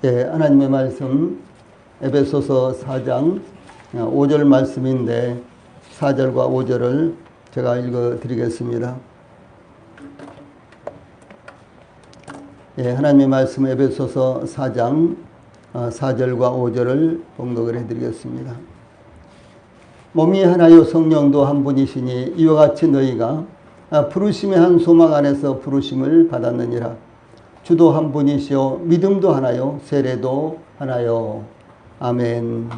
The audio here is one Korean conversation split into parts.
예, 하나님의 말씀 에베소서 4장 5절 말씀인데 4절과 5절을 제가 읽어 드리겠습니다. 예, 하나님의 말씀 에베소서 4장 4절과 5절을 봉독을 해 드리겠습니다. 몸이 하나요 성령도 한 분이시니 이와 같이 너희가 부르심의 한 소망 안에서 부르심을 받았느니라. 주도 한 분이시요 믿음도 하나요 세례도 하나요. 아멘.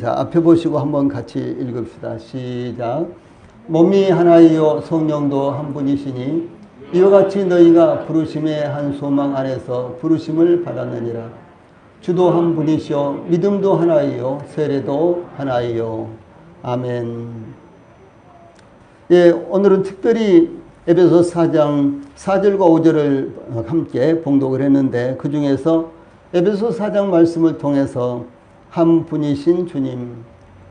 자, 앞에 보시고 한번 같이 읽읍시다. 시작. 몸이 하나이요 성령도 한 분이시니 이와 같이 너희가 부르심의 한 소망 안에서 부르심을 받았느니라. 주도 한 분이시요 믿음도 하나이요 세례도 하나이요. 아멘. 예, 오늘은 특별히 에베소 4장 4절과 5절을 함께 봉독을 했는데 그 중에서 에베소 4장 말씀을 통해서 한 분이신 주님,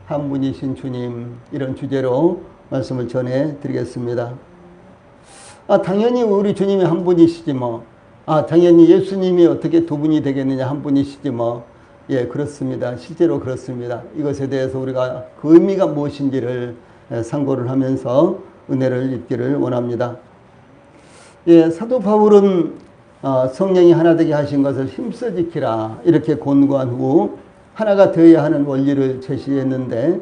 한 분이신 주님 이런 주제로 말씀을 전해 드리겠습니다. 당연히 우리 주님이 한 분이시지 뭐. 당연히 예수님이 어떻게 두 분이 되겠느냐, 한 분이시지 뭐. 예, 그렇습니다. 실제로 그렇습니다. 이것에 대해서 우리가 그 의미가 무엇인지를 상고를 하면서 은혜를 입기를 원합니다. 예, 사도 바울은 성령이 하나 되게 하신 것을 힘써 지키라 이렇게 권고한 후 하나가 되어야 하는 원리를 제시했는데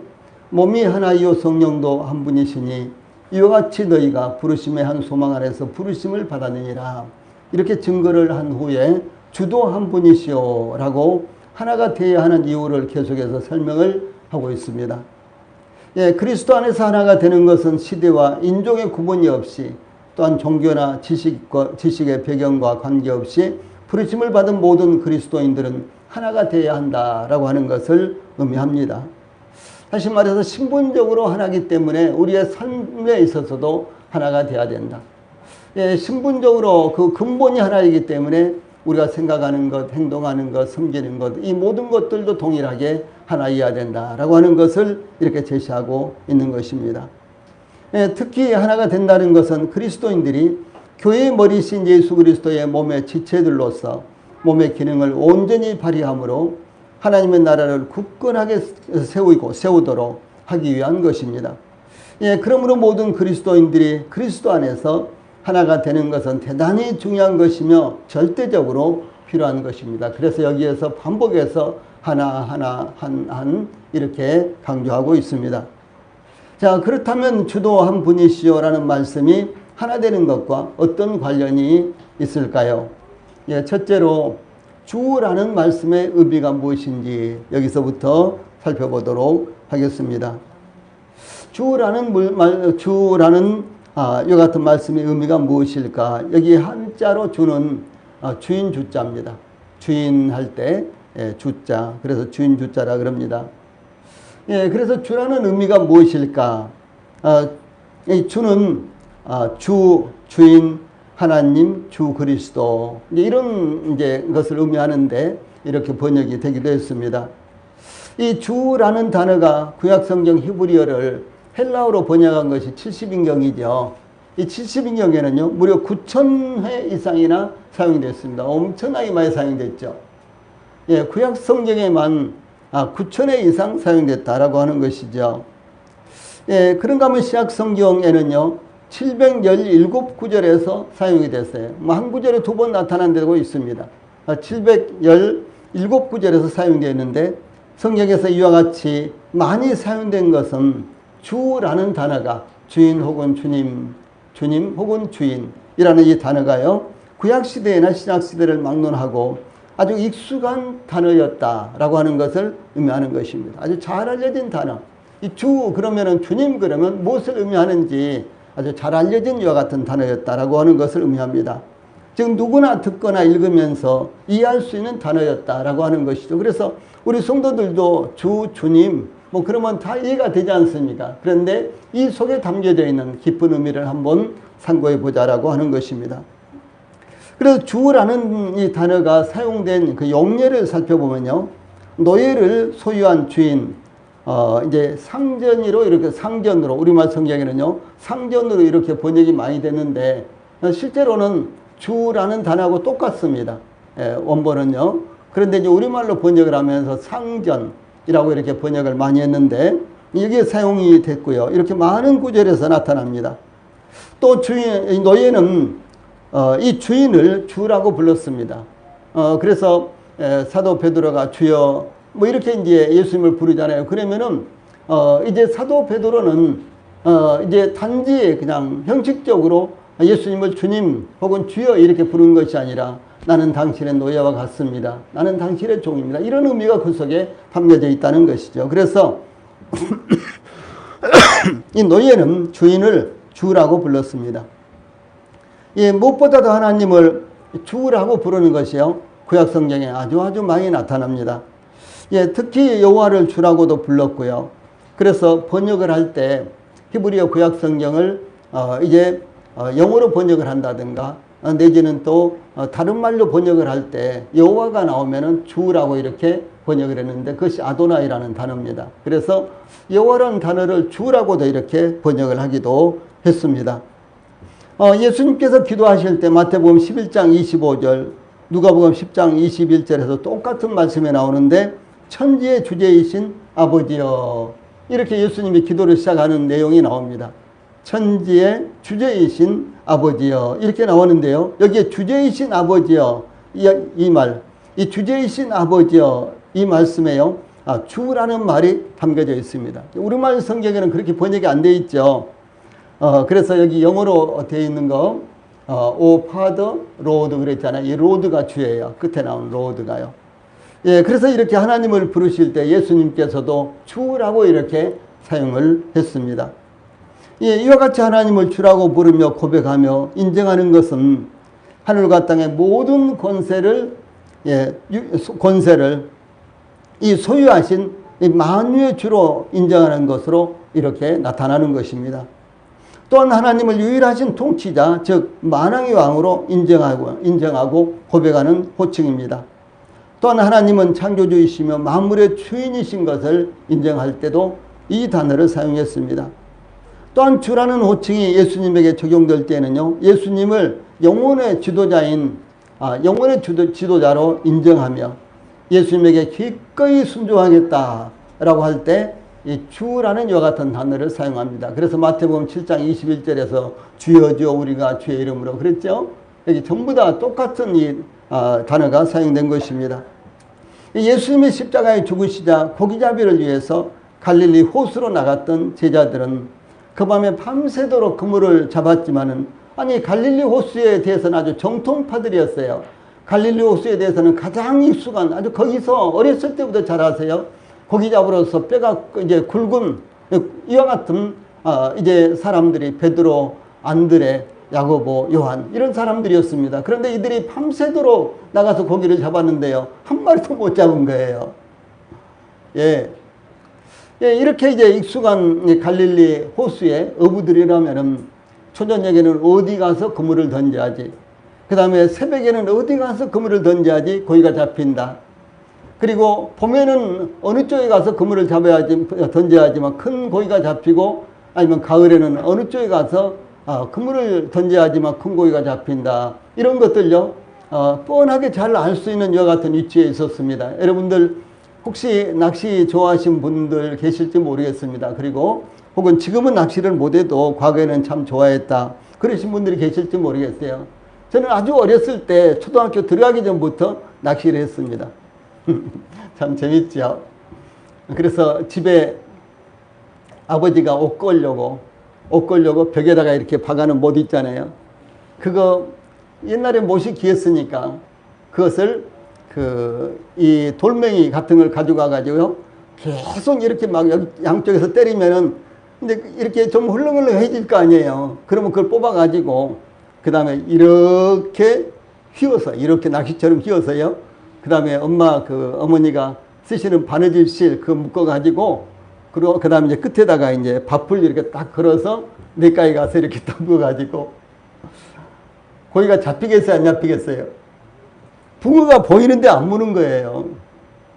몸이 하나이요 성령도 한 분이시니 이와 같이 너희가 부르심의 한 소망 안에서 부르심을 받았느니라 이렇게 증거를 한 후에 주도 한 분이시오 라고 하나가 되어야 하는 이유를 계속해서 설명을 하고 있습니다. 예, 그리스도 안에서 하나가 되는 것은 시대와 인종의 구분이 없이 또한 종교나 지식의 배경과 관계없이 부르심을 받은 모든 그리스도인들은 하나가 되어야 한다라고 하는 것을 의미합니다. 다시 말해서 신분적으로 하나이기 때문에 우리의 삶에 있어서도 하나가 되어야 된다. 예, 신분적으로 그 근본이 하나이기 때문에 우리가 생각하는 것, 행동하는 것, 섬기는 것, 이 모든 것들도 동일하게 하나여야 된다라고 하는 것을 이렇게 제시하고 있는 것입니다. 예, 특히 하나가 된다는 것은 그리스도인들이 교회의 머리신 예수 그리스도의 몸의 지체들로서 몸의 기능을 온전히 발휘함으로 하나님의 나라를 굳건하게 세우도록 하기 위한 것입니다. 예, 그러므로 모든 그리스도인들이 그리스도 안에서 하나가 되는 것은 대단히 중요한 것이며 절대적으로 필요한 것입니다. 그래서 여기에서 반복해서 하나 이렇게 강조하고 있습니다. 자, 그렇다면 주도 한 분이시오 라는 말씀이 하나 되는 것과 어떤 관련이 있을까요? 예, 첫째로 주라는 말씀의 의미가 무엇인지 여기서부터 살펴보도록 하겠습니다. 주라는 이 같은 말씀의 의미가 무엇일까? 여기 한자로 주는 주인 주자입니다. 주인 할 때 주자. 그래서 주인 주자라 그럽니다. 예, 그래서 주라는 의미가 무엇일까? 이 주는 주인, 하나님, 주 그리스도 이런 것을 의미하는데 이렇게 번역이 되기도 했습니다. 이 주라는 단어가 구약 성경 히브리어를 헬라어로 번역한 것이 70인경이죠. 이 70인경에는요, 무려 9,000회 이상이나 사용됐습니다. 엄청나게 많이 사용됐죠. 예, 구약 성경에만 9,000회 이상 사용됐다라고 하는 것이죠. 예, 그런가 하면 신약 성경에는요, 717구절에서 사용이 됐어요. 한 구절에 두 번 나타난다고 있습니다. 717구절에서 사용되었는데 성경에서 이와 같이 많이 사용된 것은 주라는 단어가 주인 혹은 주님 혹은 주인이라는 이 단어가요. 구약시대나 신약시대를 막론하고 아주 익숙한 단어였다라고 하는 것을 의미하는 것입니다. 아주 잘 알려진 단어. 이 주 그러면은 주님 그러면 무엇을 의미하는지 아주 잘 알려진 이와 같은 단어였다라고 하는 것을 의미합니다. 지금 누구나 듣거나 읽으면서 이해할 수 있는 단어였다라고 하는 것이죠. 그래서 우리 성도들도 주님 그러면 다 이해가 되지 않습니까? 그런데 이 속에 담겨져 있는 깊은 의미를 한번 상고해 보자라고 하는 것입니다. 그래서 주라는 이 단어가 사용된 그 용례를 살펴보면요. 노예를 소유한 주인, 이제 상전으로 이렇게 상전으로 우리말 성경에는요. 상전으로 이렇게 번역이 많이 됐는데 실제로는 주라는 단어하고 똑같습니다. 원본은요. 그런데 이제 우리말로 번역을 하면서 상전이라고 이렇게 번역을 많이 했는데 여기에 사용이 됐고요. 이렇게 많은 구절에서 나타납니다. 또 주인, 노예는 이 주인을 주라고 불렀습니다. 그래서 사도 베드로가 주여 뭐 이렇게 이제 예수님을 부르잖아요. 그러면은 이제 사도 베드로는 이제 단지 그냥 형식적으로 예수님을 주님 혹은 주여 이렇게 부르는 것이 아니라 나는 당신의 노예와 같습니다. 나는 당신의 종입니다. 이런 의미가 그 속에 담겨져 있다는 것이죠. 그래서 이 노예는 주인을 주라고 불렀습니다. 예, 무엇보다도 하나님을 주라고 부르는 것이요. 구약 성경에 아주 많이 나타납니다. 예, 특히 여호와를 주라고도 불렀고요. 그래서 번역을 할 때 히브리어 구약 성경을 이제 영어로 번역을 한다든가 내지는 또 다른 말로 번역을 할 때 여호와가 나오면은 주라고 이렇게 번역을 했는데 그것이 아도나이라는 단어입니다. 그래서 여호와라는 단어를 주라고도 이렇게 번역을 하기도 했습니다. 예수님께서 기도하실 때 마태복음 11장 25절, 누가복음 10장 21절에서 똑같은 말씀이 나오는데 천지의 주제이신 아버지여, 이렇게 예수님이 기도를 시작하는 내용이 나옵니다. 천지의 주제이신 아버지여, 이렇게 나오는데요. 여기에 주제이신 아버지여, 이 주제이신 아버지여, 이 말씀에요, 주라는 말이 담겨져 있습니다. 우리말 성경에는 그렇게 번역이 안 되어 있죠. 그래서 여기 영어로 되어 있는 거, O Father, Lord 그랬잖아요. 이 로드가 주예요. 끝에 나온 로드가요. 예, 그래서 이렇게 하나님을 부르실 때 예수님께서도 주라고 이렇게 사용을 했습니다. 예, 이와 같이 하나님을 주라고 부르며 고백하며 인정하는 것은 하늘과 땅의 모든 권세를 이 소유하신 이 만유의 주로 인정하는 것으로 이렇게 나타나는 것입니다. 또한 하나님을 유일하신 통치자, 즉 만왕의 왕으로 인정하고 고백하는 호칭입니다. 또한 하나님은 창조주이시며 만물의 주인이신 것을 인정할 때도 이 단어를 사용했습니다. 또한 주라는 호칭이 예수님에게 적용될 때는요, 예수님을 영혼의 지도자로 인정하며 예수님에게 기꺼이 순종하겠다라고 할 때 이 주라는 이와 같은 단어를 사용합니다. 그래서 마태복음 7장 21절에서 주여 주여 우리가 주의 이름으로 그랬죠. 여기 전부 다 똑같은 이 단어가 사용된 것입니다. 예수님이 십자가에 죽으시자 고기잡이를 위해서 갈릴리 호수로 나갔던 제자들은 그 밤에 밤새도록 그물을 잡았지만은 아니 갈릴리 호수에 대해서는 아주 정통파들이었어요. 갈릴리 호수에 대해서는 가장 익숙한, 아주 거기서 어렸을 때부터 잘 아세요. 고기 잡으로서 뼈가 이제 굵은 이와 같은 이제 사람들이 베드로, 안드레, 야고보, 요한 이런 사람들이었습니다. 그런데 이들이 밤새도록 나가서 고기를 잡았는데요, 한 마리도 못 잡은 거예요. 예, 이렇게 이제 익숙한 갈릴리 호수의 어부들이라면은 초저녁에는 어디 가서 그물을 던져야지, 그 다음에 새벽에는 어디 가서 그물을 던져야지 고기가 잡힌다. 그리고 봄에는 어느 쪽에 가서 그물을 던져야지만 큰 고기가 잡히고, 아니면 가을에는 어느 쪽에 가서 그물을 던져야지만 큰 고기가 잡힌다. 이런 것들요, 뻔하게 잘 알 수 있는 이와 같은 위치에 있었습니다. 여러분들 혹시 낚시 좋아하시는 분들 계실지 모르겠습니다. 그리고 혹은 지금은 낚시를 못해도 과거에는 참 좋아했다, 그러신 분들이 계실지 모르겠어요. 저는 아주 어렸을 때 초등학교 들어가기 전부터 낚시를 했습니다. 참 재밌죠. 그래서 집에 아버지가 옷 걸려고 벽에다가 이렇게 박아놓은 못 있잖아요. 그거 옛날에 못이 귀했으니까 그것을 이 돌멩이 같은 걸 가져가 가지고요, 계속 이렇게 막 양쪽에서 때리면은 이제 이렇게 좀 흘렁흘렁해질 거 아니에요. 그러면 그걸 뽑아 가지고 그 다음에 이렇게 휘어서, 이렇게 낚시처럼 휘어서요, 그 다음에 어머니가 쓰시는 바느질실 그거 묶어가지고, 그리고 그 다음에 이제 끝에다가 이제 밥풀 이렇게 딱 걸어서 냇가에 가서 이렇게 담궈가지고, 고기가 잡히겠어요, 안 잡히겠어요? 붕어가 보이는데 안 무는 거예요.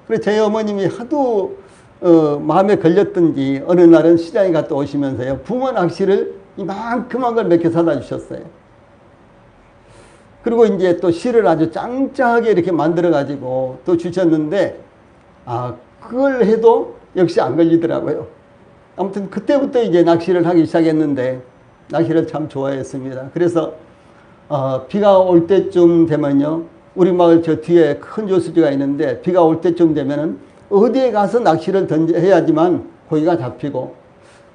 그래서 저희 어머님이 하도 마음에 걸렸던지 어느 날은 시장에 갔다 오시면서요, 붕어 낚시를 이만큼한 걸 몇 개 사다 주셨어요. 그리고 이제 또 실을 아주 짱짱하게 이렇게 만들어가지고 또 주셨는데, 그걸 해도 역시 안 걸리더라고요. 아무튼 그때부터 이제 낚시를 하기 시작했는데, 낚시를 참 좋아했습니다. 그래서, 비가 올 때쯤 되면요, 우리 마을 저 뒤에 큰 저수지가 있는데, 비가 올 때쯤 되면은 어디에 가서 낚시를 해야지만 고기가 잡히고,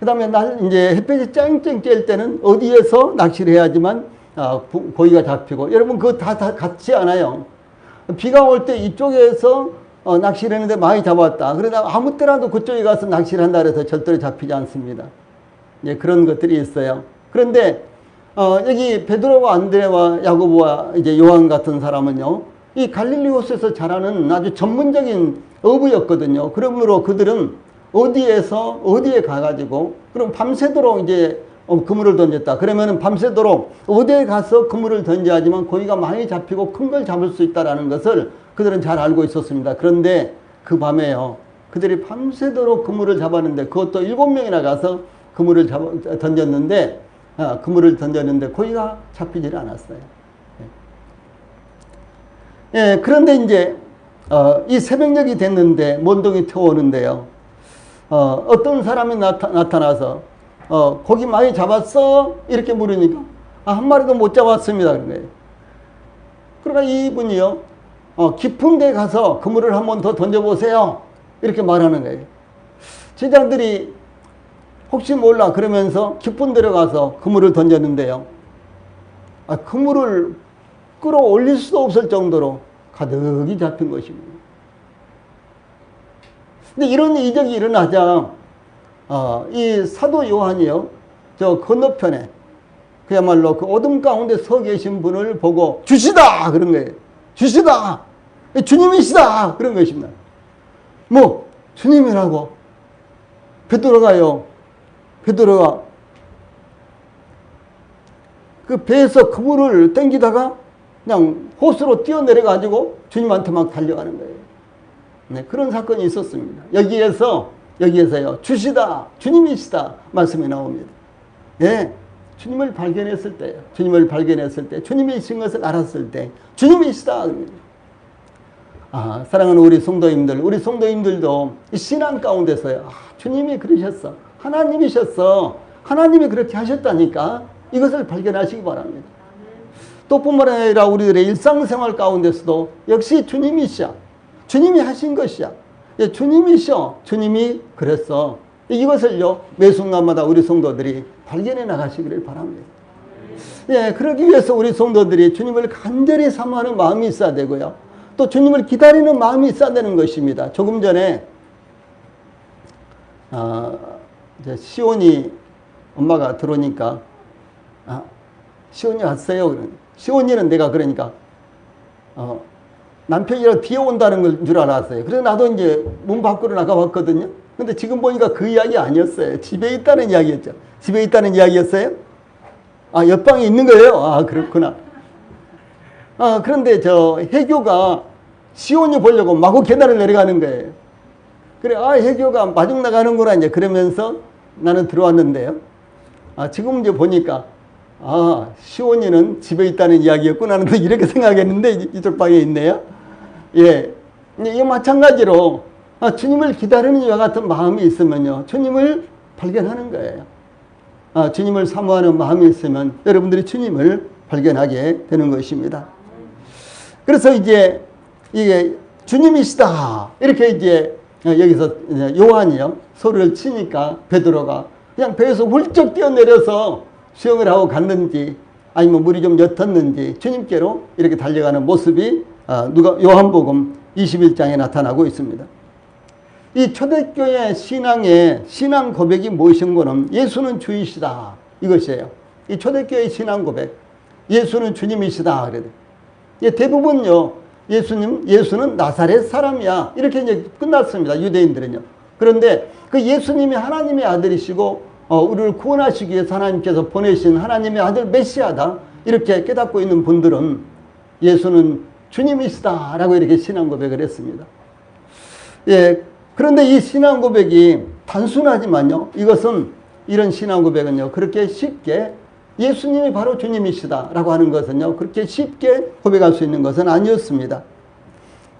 그 다음에 이제 햇볕이 쨍쨍 쬐일 때는 어디에서 낚시를 해야지만 고기가 잡히고. 여러분 그거 다 같지 않아요. 비가 올 때 이쪽에서 낚시를 했는데 많이 잡았다. 그러다 아무 때라도 그쪽에 가서 낚시를 한다 그래서 절대로 잡히지 않습니다. 예, 그런 것들이 있어요. 그런데 여기 베드로와 안드레와 야고보와 이제 요한 같은 사람은요, 이 갈릴리 호수에서 자라는 아주 전문적인 어부였거든요. 그러므로 그들은 어디에 가가지고, 그럼 밤새도록 이제 그물을 던졌다. 그러면은 밤새도록 어디에 가서 그물을 던져야지만 고기가 많이 잡히고 큰 걸 잡을 수 있다라는 것을 그들은 잘 알고 있었습니다. 그런데 그 밤에요, 그들이 밤새도록 그물을 잡았는데, 그것도 7명이나 가서 그물을 던졌는데 고기가 잡히질 않았어요. 예, 그런데 이제 이 새벽녘이 됐는데 먼동이 터오는데요, 어떤 사람이 나타나서 고기 많이 잡았어? 이렇게 물으니까 한 마리도 못 잡았습니다. 그런 거예요. 그러니까 이분이요, 깊은 데 가서 그물을 한 번 더 던져보세요. 이렇게 말하는 거예요. 제자들이 혹시 몰라 그러면서 깊은 데로 가서 그물을 던졌는데요, 그물을 끌어올릴 수도 없을 정도로 가득히 잡힌 것입니다. 근데 이런 이적이 일어나자 이 사도 요한이요, 저 건너편에 그야말로 그 어둠 가운데 서 계신 분을 보고 주시다 그런 거예요. 주시다, 주님이시다 그런 것입니다. 뭐 주님이라고? 베드로가 그 배에서 그물을 당기다가 그냥 호수로 뛰어내려가지고 주님한테 막 달려가는 거예요. 네, 그런 사건이 있었습니다. 여기에서요, 주시다, 주님이시다 말씀이 나옵니다. 예, 주님을 발견했을 때요, 주님이신 것을 알았을 때 주님이시다. 사랑하는 우리 성도님들도 이 신앙 가운데서요, 주님이 그러셨어, 하나님이셨어, 하나님이 그렇게 하셨다니까 이것을 발견하시기 바랍니다. 또 뿐만 아니라 우리들의 일상생활 가운데서도 역시 주님이시야, 주님이 하신 것이야, 예, 주님이셔, 주님이 그랬어, 이것을요 매 순간마다 우리 성도들이 발견해 나가시기를 바랍니다. 예, 그러기 위해서 우리 성도들이 주님을 간절히 사모하는 마음이 있어야 되고요, 또 주님을 기다리는 마음이 있어야 되는 것입니다. 조금 전에 이제 시온이 엄마가 들어오니까 시온이 왔어요. 시온이는 내가 그러니까 남편이랑 뒤에 온다는 걸 줄 알았어요. 그래서 나도 이제 문 밖으로 나가봤거든요. 근데 지금 보니까 그 이야기 아니었어요. 집에 있다는 이야기였죠. 집에 있다는 이야기였어요? 옆방에 있는 거예요? 그렇구나. 그런데 저 해교가 시온이 보려고 마구 계단을 내려가는 거예요. 그래, 해교가 마중 나가는구나, 이제 그러면서 나는 들어왔는데요. 지금 이제 보니까, 시온이는 집에 있다는 이야기였구나, 나는 이렇게 생각했는데, 이쪽 방에 있네요. 예. 이 마찬가지로, 주님을 기다리는 이와 같은 마음이 있으면요, 주님을 발견하는 거예요. 주님을 사모하는 마음이 있으면 여러분들이 주님을 발견하게 되는 것입니다. 그래서 이제 이게 주님이시다, 이렇게 이제 여기서 요한이요 소리를 치니까 베드로가 그냥 배에서 훌쩍 뛰어내려서 수영을 하고 갔는지 아니면 물이 좀 옅었는지 주님께로 이렇게 달려가는 모습이 요한복음 21장에 나타나고 있습니다. 이 초대교회 신앙의 신앙 고백이 무엇인 거는 예수는 주이시다, 이것이에요. 이 초대교회 신앙 고백, 예수는 주님이시다 그래요. 대부분요, 예수는 나사렛 사람이야, 이렇게 이제 끝났습니다, 유대인들은요. 그런데 그 예수님이 하나님의 아들이시고 우리를 구원하시기 위해서 하나님께서 보내신 하나님의 아들 메시아다, 이렇게 깨닫고 있는 분들은 예수는 주님이시다 라고 이렇게 신앙 고백을 했습니다. 예, 그런데 이 신앙 고백이 단순하지만요, 이런 신앙 고백은요 그렇게 쉽게 예수님이 바로 주님이시다라고 하는 것은요, 그렇게 쉽게 고백할 수 있는 것은 아니었습니다.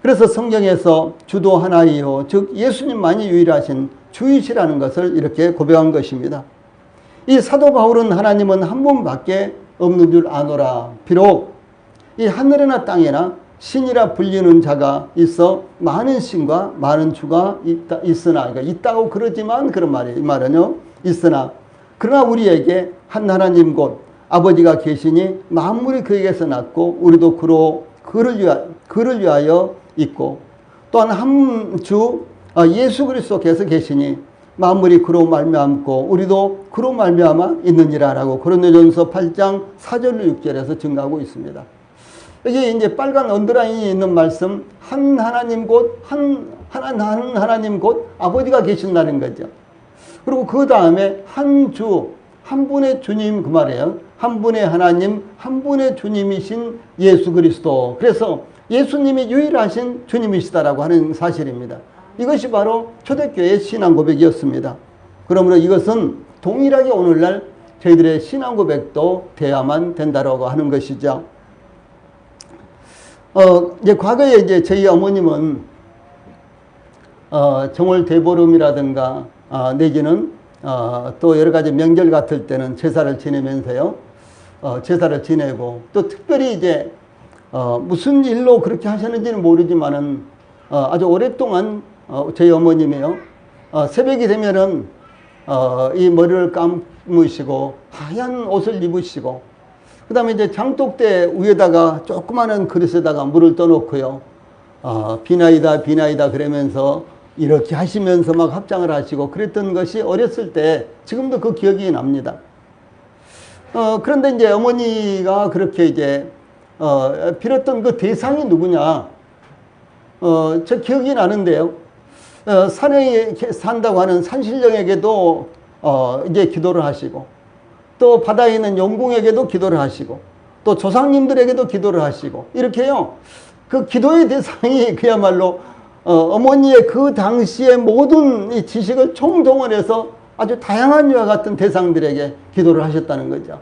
그래서 성경에서 주도 하나이요, 즉 예수님만이 유일하신 주이시라는 것을 이렇게 고백한 것입니다. 이 사도 바울은 하나님은 한 분밖에 없는 줄 아노라. 비록 이 하늘이나 땅에나 신이라 불리는 자가 있어 많은 신과 많은 주가 있으나, 그러니까 있다고 그러지만 그런 말이에요. 이 말은요, 있으나 그러나 우리에게 한 하나님 곧 아버지가 계시니 만물이 그에게서 났고 우리도 그를 위하여 있고, 또한 한 주 예수 그리스도께서 계시니 만물이 그로 말미암고 우리도 그로 말미암아 있느니라라고 고린도전서 8장 4절로 6절에서 증가하고 있습니다. 여기 이제 빨간 언더라인이 있는 말씀, 한 하나님 곧 한 하나님 곧 아버지가 계신다는 거죠. 그리고 그 다음에 한 주, 한 분의 주님, 그 말이에요. 한 분의 하나님, 한 분의 주님이신 예수 그리스도. 그래서 예수님이 유일하신 주님이시다라고 하는 사실입니다. 이것이 바로 초대교회의 신앙 고백이었습니다. 그러므로 이것은 동일하게 오늘날 저희들의 신앙 고백도 돼야만 된다라고 하는 것이죠. 이제 과거에 이제 저희 어머님은 정월 대보름이라든가 내지는 또 여러 가지 명절 같을 때는 제사를 지내면서요, 제사를 지내고, 또 특별히 이제 무슨 일로 그렇게 하셨는지는 모르지만은 아주 오랫동안 저희 어머님이요, 새벽이 되면은 이 머리를 감으시고 하얀 옷을 입으시고, 그 다음에 이제 장독대 위에다가 조그마한 그릇에다가 물을 떠놓고요, 비나이다 비나이다 그러면서 이렇게 하시면서 막 합장을 하시고 그랬던 것이 어렸을 때 지금도 그 기억이 납니다. 그런데 이제 어머니가 그렇게 이제 빌었던 그 대상이 누구냐? 저 기억이 나는데요. 산에 산다고 하는 산신령에게도 이제 기도를 하시고, 또 바다에 있는 용궁에게도 기도를 하시고, 또 조상님들에게도 기도를 하시고, 이렇게요. 그 기도의 대상이 그야말로 어머니의 그 당시의 모든 이 지식을 총동원해서 아주 다양한 이와 같은 대상들에게 기도를 하셨다는 거죠.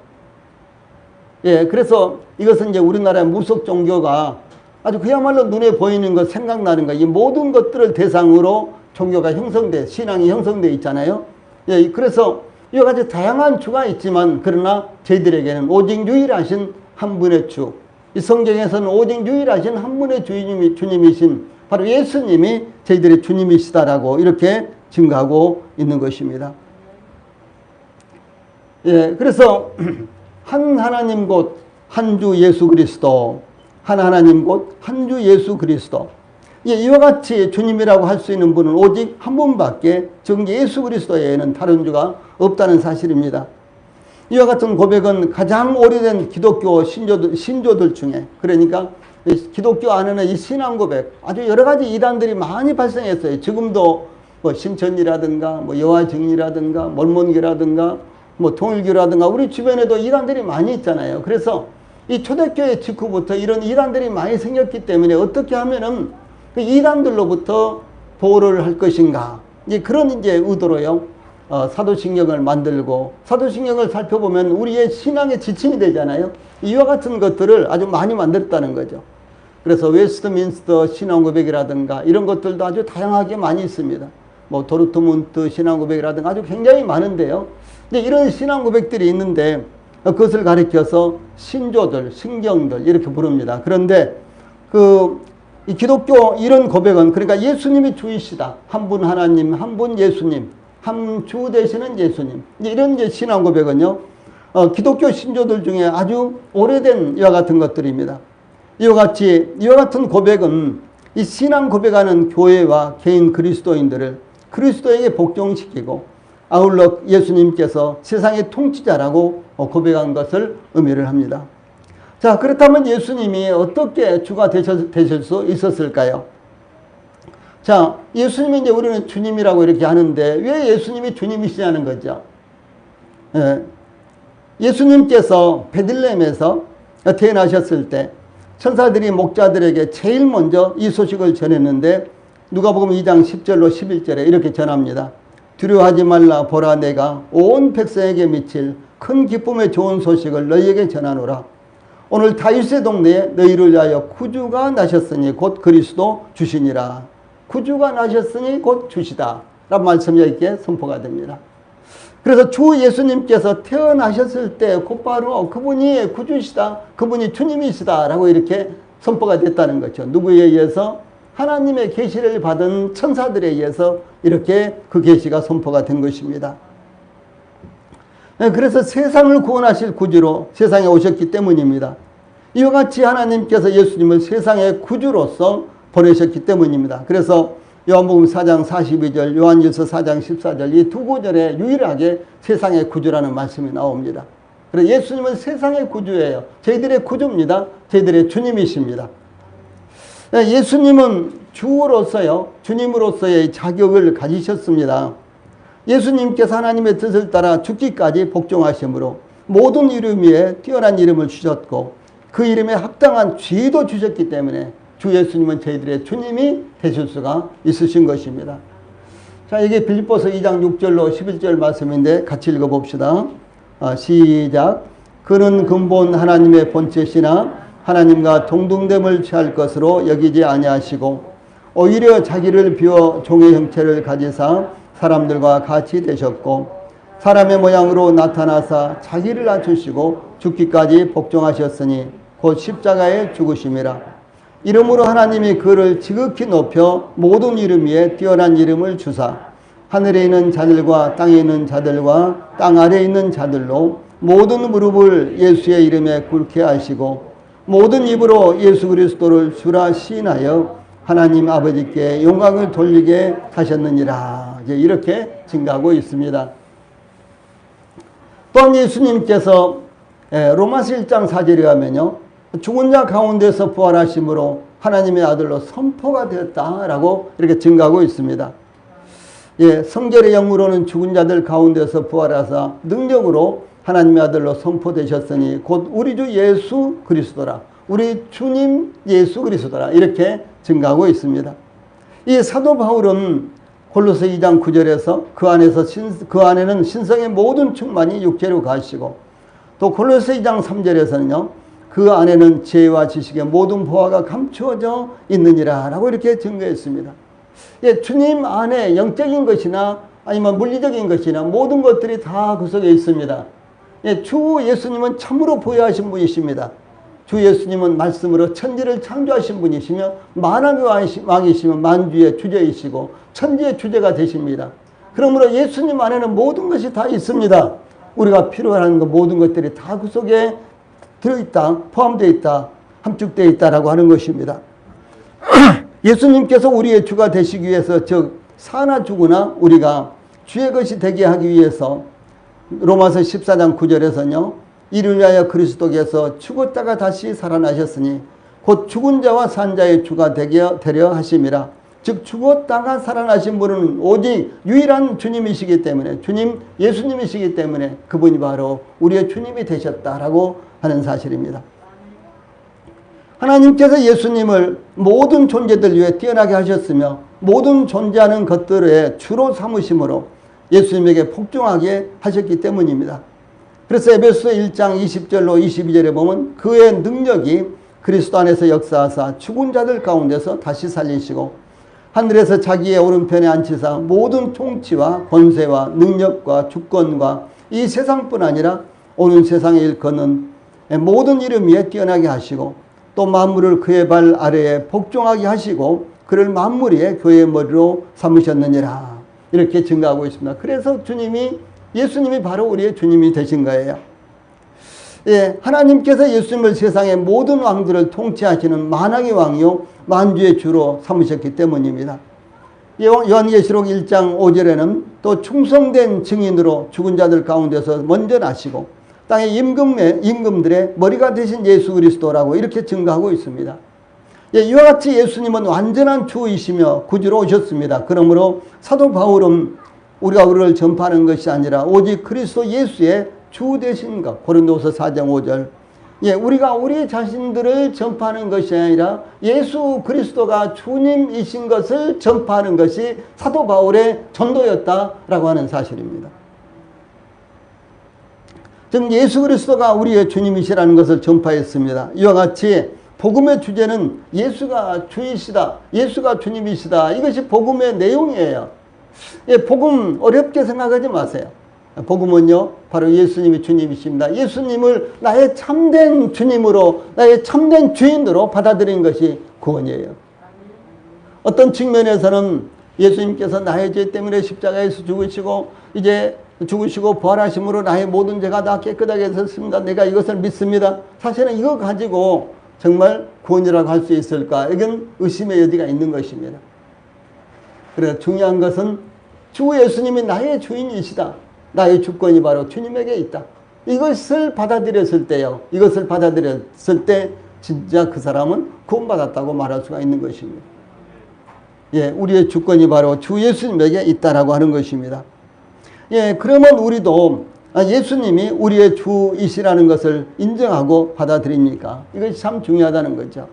예, 그래서 이것은 이제 우리나라의 무속 종교가 아주 그야말로 눈에 보이는 것, 생각나는 것, 이 모든 것들을 대상으로 종교가 형성돼, 신앙이 형성돼 있잖아요. 예, 그래서 이와 같이 다양한 주가 있지만, 그러나 저희들에게는 오직 유일하신 한 분의 주, 이 성경에서는 오직 유일하신 한 분의 주님이신 바로 예수님이 저희들의 주님이시다라고 이렇게 증가하고 있는 것입니다. 예, 그래서 한 하나님 곧 한 주 예수 그리스도, 한 하나님 곧 한 주 예수 그리스도. 예, 이와 같이 주님이라고 할 수 있는 분은 오직 한 분밖에, 즉 예수 그리스도 외에는 다른 주가 없다는 사실입니다. 이와 같은 고백은 가장 오래된 기독교 신조들 중에, 그러니까 기독교 안에는 이 신앙 고백, 아주 여러 가지 이단들이 많이 발생했어요. 지금도 뭐 신천이라든가 뭐 여호와 증이라든가 mormon교라든가 뭐 통일교라든가 우리 주변에도 이단들이 많이 있잖아요. 그래서 이 초대교회 직후부터 이런 이단들이 많이 생겼기 때문에 어떻게 하면은 그 이단들로부터 보호를 할 것인가, 이제 그런 이제 의도로요, 사도신경을 만들고, 사도신경을 살펴보면 우리의 신앙의 지침이 되잖아요. 이와 같은 것들을 아주 많이 만들었다는 거죠. 그래서 웨스트민스터 신앙고백이라든가 이런 것들도 아주 다양하게 많이 있습니다. 뭐 도르트문트 신앙고백이라든가 아주 굉장히 많은데요. 근데 이런 신앙고백들이 있는데 그것을 가리켜서 신조들, 신경들 이렇게 부릅니다. 그런데 이 기독교 이런 고백은, 그러니까 예수님이 주이시다, 한 분 하나님, 한 분 예수님, 한 주 되시는 예수님, 이런 이제 신앙 고백은요, 기독교 신조들 중에 아주 오래된 이와 같은 것들입니다. 이와 같은 고백은 이 신앙 고백하는 교회와 개인 그리스도인들을 그리스도에게 복종시키고, 아울러 예수님께서 세상의 통치자라고 고백한 것을 의미를 합니다. 자, 그렇다면 예수님이 어떻게 주가 되실 수 있었을까요? 자, 예수님이 이제 우리는 주님이라고 이렇게 하는데 왜 예수님이 주님이시냐는 거죠. 예. 예수님께서 베들레헴에서 태어나셨을 때 천사들이 목자들에게 제일 먼저 이 소식을 전했는데 누가복음 2장 10절로 11절에 이렇게 전합니다. 두려워하지 말라. 보라, 내가 온 백성에게 미칠 큰 기쁨의 좋은 소식을 너희에게 전하노라. 오늘 다윗의 동네에 너희를 위하여 구주가 나셨으니 곧 그리스도 주시니라. 구주가 나셨으니 곧 주시다 라는 말씀이 이렇게 선포가 됩니다. 그래서 주 예수님께서 태어나셨을 때 곧바로 그분이 구주시다, 그분이 주님이시다 라고 이렇게 선포가 됐다는 거죠. 누구에 의해서? 하나님의 계시를 받은 천사들에 의해서 이렇게 그 계시가 선포가 된 것입니다. 그래서 세상을 구원하실 구주로 세상에 오셨기 때문입니다. 이와 같이 하나님께서 예수님을 세상의 구주로서 보내셨기 때문입니다. 그래서 요한복음 4장 42절, 요한일서 4장 14절 이 두 구절에 유일하게 세상의 구주라는 말씀이 나옵니다. 그래서 예수님은 세상의 구주예요. 저희들의 구주입니다. 저희들의 주님이십니다. 예수님은 주로서요, 주님으로서의 자격을 가지셨습니다. 예수님께서 하나님의 뜻을 따라 죽기까지 복종하심으로 모든 이름 위에 뛰어난 이름을 주셨고 그 이름에 합당한 죄도 주셨기 때문에 주 예수님은 저희들의 주님이 되실 수가 있으신 것입니다. 자, 이게 빌립보서 2장 6절로 11절 말씀인데 같이 읽어봅시다. 시작. 그는 근본 하나님의 본체시나 하나님과 동등됨을 취할 것으로 여기지 아니하시고 오히려 자기를 비워 종의 형체를 가지사 사람들과 같이 되셨고 사람의 모양으로 나타나사 자기를 낮추시고 죽기까지 복종하셨으니 곧 십자가에 죽으심이라. 이름으로 하나님이 그를 지극히 높여 모든 이름 위에 뛰어난 이름을 주사 하늘에 있는 자들과 땅에 있는 자들과 땅 아래에 있는 자들로 모든 무릎을 예수의 이름에 꿇게 하시고 모든 입으로 예수 그리스도를 주라 시인하여 하나님 아버지께 영광을 돌리게 하셨느니라. 이제 이렇게 증가하고 있습니다. 또한 예수님께서 로마서 1장 4절에 가면요, 죽은 자 가운데서 부활하심으로 하나님의 아들로 선포가 되었다라고 이렇게 증가하고 있습니다. 예, 성결의 영으로는 죽은 자들 가운데서 부활하사 능력으로 하나님의 아들로 선포되셨으니 곧 우리 주 예수 그리스도라. 우리 주님 예수 그리스도라. 이렇게 증가하고 있습니다. 이 사도 바울은 골로새 2장 9절에서 그 안에는 신성의 모든 충만이 육체로 가시고 또 골로새 2장 3절에서는요. 그 안에는 지혜와 지식의 모든 보화가 감추어져 있느니라 라고 이렇게 증거했습니다. 예, 주님 안에 영적인 것이나 아니면 물리적인 것이나 모든 것들이 다 그 속에 있습니다. 예, 주 예수님은 참으로 부유하신 분이십니다. 주 예수님은 말씀으로 천지를 창조하신 분이시며 만왕의 왕이시며 만주의 주제이시고 천지의 주제가 되십니다. 그러므로 예수님 안에는 모든 것이 다 있습니다. 우리가 필요한 것 모든 것들이 다 그 속에 들어있다, 포함되어 있다, 함축되어 있다라고 하는 것입니다. 예수님께서 우리의 주가 되시기 위해서 즉 사나 죽으나 우리가 주의 것이 되게 하기 위해서 로마서 14장 9절에서는요. 이를 위하여 그리스도께서 죽었다가 다시 살아나셨으니 곧 죽은 자와 산 자의 주가 되려 하심이라. 즉 죽었다가 살아나신 분은 오직 유일한 주님이시기 때문에 주님 예수님이시기 때문에 그분이 바로 우리의 주님이 되셨다라고 하는 사실입니다. 하나님께서 예수님을 모든 존재들 위해 뛰어나게 하셨으며 모든 존재하는 것들의 주로 삼으심으로 예수님에게 복종하게 하셨기 때문입니다. 그래서 에베소 1장 20절로 22절에 보면 그의 능력이 그리스도 안에서 역사하사 죽은 자들 가운데서 다시 살리시고 하늘에서 자기의 오른편에 앉히사 모든 통치와 권세와 능력과 주권과 이 세상뿐 아니라 오는 세상에 일컫는 모든 이름 위에 뛰어나게 하시고 또 만물을 그의 발 아래에 복종하게 하시고 그를 만물 위에 교회의 머리로 삼으셨느니라. 이렇게 증가하고 있습니다. 그래서 예수님이 바로 우리의 주님이 되신 거예요. 예, 하나님께서 예수님을 세상의 모든 왕들을 통치하시는 만왕의 왕이요 만주의 주로 삼으셨기 때문입니다. 요한계시록 1장 5절에는 또 충성된 증인으로 죽은 자들 가운데서 먼저 나시고 땅의 임금들의 머리가 되신 예수 그리스도라고 이렇게 증거하고 있습니다. 예, 이와 같이 예수님은 완전한 주이시며 구주로 오셨습니다. 그러므로 사도 바울은 우리가 그를 전파하는 것이 아니라 오직 그리스도 예수의 주 되신 것 고린도서 4장 5절 예, 우리가 우리 자신들을 전파하는 것이 아니라 예수 그리스도가 주님이신 것을 전파하는 것이 사도 바울의 전도였다라고 하는 사실입니다. 즉 예수 그리스도가 우리의 주님이시라는 것을 전파했습니다. 이와 같이 복음의 주제는 예수가 주이시다, 예수가 주님이시다. 이것이 복음의 내용이에요. 예, 복음 어렵게 생각하지 마세요. 복음은요, 바로 예수님이 주님이십니다. 예수님을 나의 참된 주님으로, 나의 참된 주인으로 받아들이는 것이 구원이에요. 어떤 측면에서는 예수님께서 나의 죄 때문에 십자가에서 죽으시고, 이제 죽으시고 부활하심으로 나의 모든 죄가 다 깨끗하게 됐습니다. 내가 이것을 믿습니다. 사실은 이거 가지고 정말 구원이라고 할 수 있을까? 이건 의심의 여지가 있는 것입니다. 그래서 중요한 것은 주 예수님이 나의 주인이시다. 나의 주권이 바로 주님에게 있다. 이것을 받아들였을 때요. 이것을 받아들였을 때 진짜 그 사람은 구원받았다고 말할 수가 있는 것입니다. 예, 우리의 주권이 바로 주 예수님에게 있다라고 하는 것입니다. 예, 그러면 우리도 예수님이 우리의 주이시라는 것을 인정하고 받아들입니까? 이것이 참 중요하다는 거죠.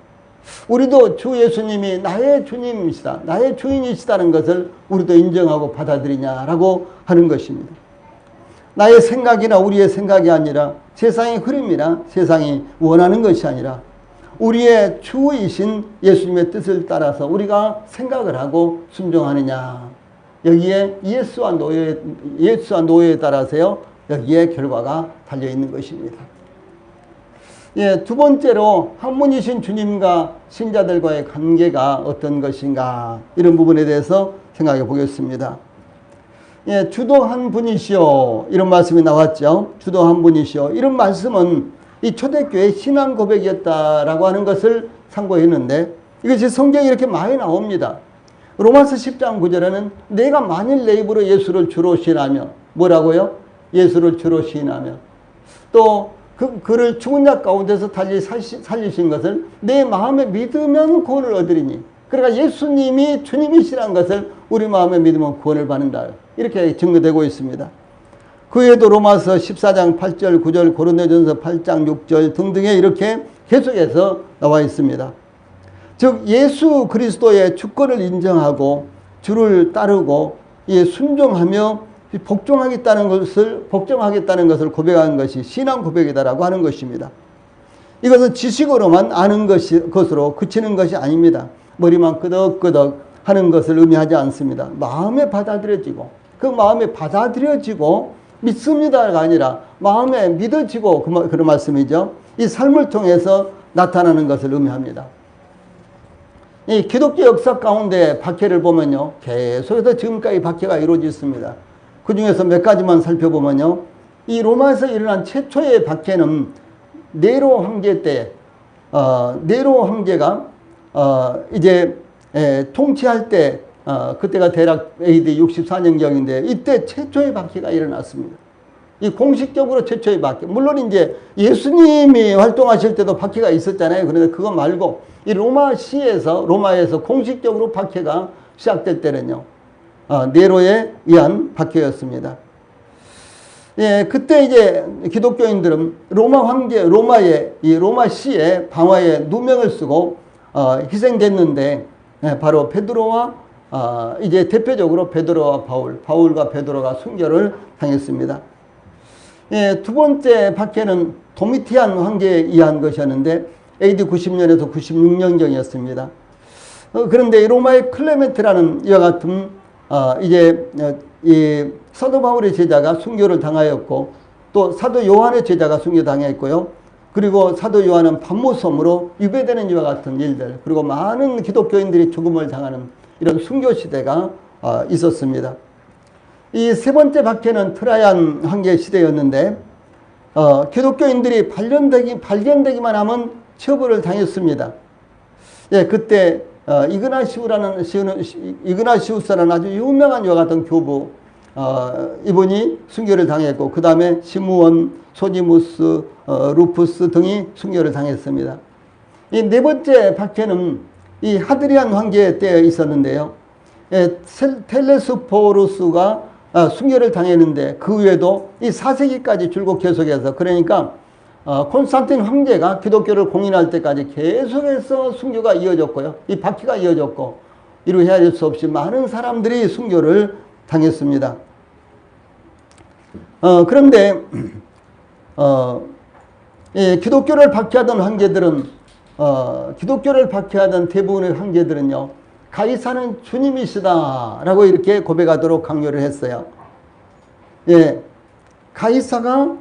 우리도 주 예수님이 나의 주님이시다, 나의 주인이시다는 것을 우리도 인정하고 받아들이냐라고 하는 것입니다. 나의 생각이나 우리의 생각이 아니라 세상의 흐름이나 세상이 원하는 것이 아니라 우리의 주이신 예수님의 뜻을 따라서 우리가 생각을 하고 순종하느냐. 여기에 예수와 노예에 따라서요, 여기에 결과가 달려있는 것입니다. 예, 두 번째로 한 분이신 주님과 신자들과의 관계가 어떤 것인가, 이런 부분에 대해서 생각해 보겠습니다. 예, 주도 한 분이시오, 이런 말씀이 나왔죠. 주도 한 분이시오. 이런 말씀은 이 초대교회 신앙 고백이었다라고 하는 것을 상고했는데, 이것이 성경에 이렇게 많이 나옵니다. 로마서 10장 9절에는 내가 만일 내 입으로 예수를 주로 시인하며, 뭐라고요? 예수를 주로 시인하며, 또 그를 죽은 자 가운데서 달리 살리신 것을 내 마음에 믿으면 구원을 얻으리니. 그러니까 예수님이 주님이시라는 것을 우리 마음에 믿으면 구원을 받는다. 이렇게 증거되고 있습니다. 그 외에도 로마서 14장 8절 9절 고린도전서 8장 6절 등등에 이렇게 계속해서 나와 있습니다. 즉 예수 그리스도의 주권을 인정하고 주를 따르고 순종하며 복종하겠다는 것을 고백하는 것이 신앙 고백이다라고 하는 것입니다. 이것은 지식으로만 아는 것으로 그치는 것이 아닙니다. 머리만 끄덕끄덕 하는 것을 의미하지 않습니다. 마음에 받아들여지고, 그 마음에 받아들여지고 믿습니다가 아니라 마음에 믿어지고, 그런 말씀이죠. 이 삶을 통해서 나타나는 것을 의미합니다. 이 기독교 역사 가운데 박해를 보면요, 계속해서 지금까지 박해가 이루어져 있습니다. 그 중에서 몇 가지만 살펴보면요, 이 로마에서 일어난 최초의 박해는 네로 황제 때, 네로 황제가 이제 통치할 때, 그때가 대략 AD 64년경인데 이때 최초의 박해가 일어났습니다. 이 공식적으로 최초의 박해. 물론 이제 예수님이 활동하실 때도 박해가 있었잖아요. 그런데 그거 말고 이 로마에서 공식적으로 박해가 시작될 때는요, 네로에 의한 박해였습니다. 예, 그때 이제 기독교인들은 로마시의 방화에 누명을 쓰고 희생됐는데, 바로 베드로와 이제 대표적으로 베드로와 바울과 베드로가 순교를 당했습니다. 예, 두 번째 박해는 도미티안 황제에 의한 것이었는데 AD 90년에서 96년경이었습니다. 그런데 로마의 클레멘트라는 이와 같은 이제 이 사도 바울의 제자가 순교를 당하였고, 또 사도 요한의 제자가 순교당했고요. 그리고 사도 요한은 반모섬으로 유배되는 이와 같은 일들, 그리고 많은 기독교인들이 죽음을 당하는 이런 순교 시대가 있었습니다. 이 세 번째 박해는 트라이안 황제 시대였는데, 기독교인들이 발견되기만 하면 처벌을 당했습니다. 예, 그때 이그나시우스라는 아주 유명한 이와 같은 교부, 이분이 순교를 당했고, 그 다음에 시므온, 소지무스, 루푸스 등이 순교를 당했습니다. 이 네 번째 박해는 이 하드리안 황제 때 있었는데요. 텔레스포루스가 순교를 당했는데, 그 외에도 이 4세기까지 줄곧 계속해서, 그러니까 콘스탄틴 황제가 기독교를 공인할 때까지 계속해서 순교가 이어졌고요. 이 박해가 이어졌고 이루 헤아릴 수 없이 많은 사람들이 순교를 당했습니다. 그런데 기독교를 박해하던 황제들은 기독교를 박해하던 대부분의 황제들은요, 가이사는 주님이시다라고 이렇게 고백하도록 강요를 했어요. 예, 가이사가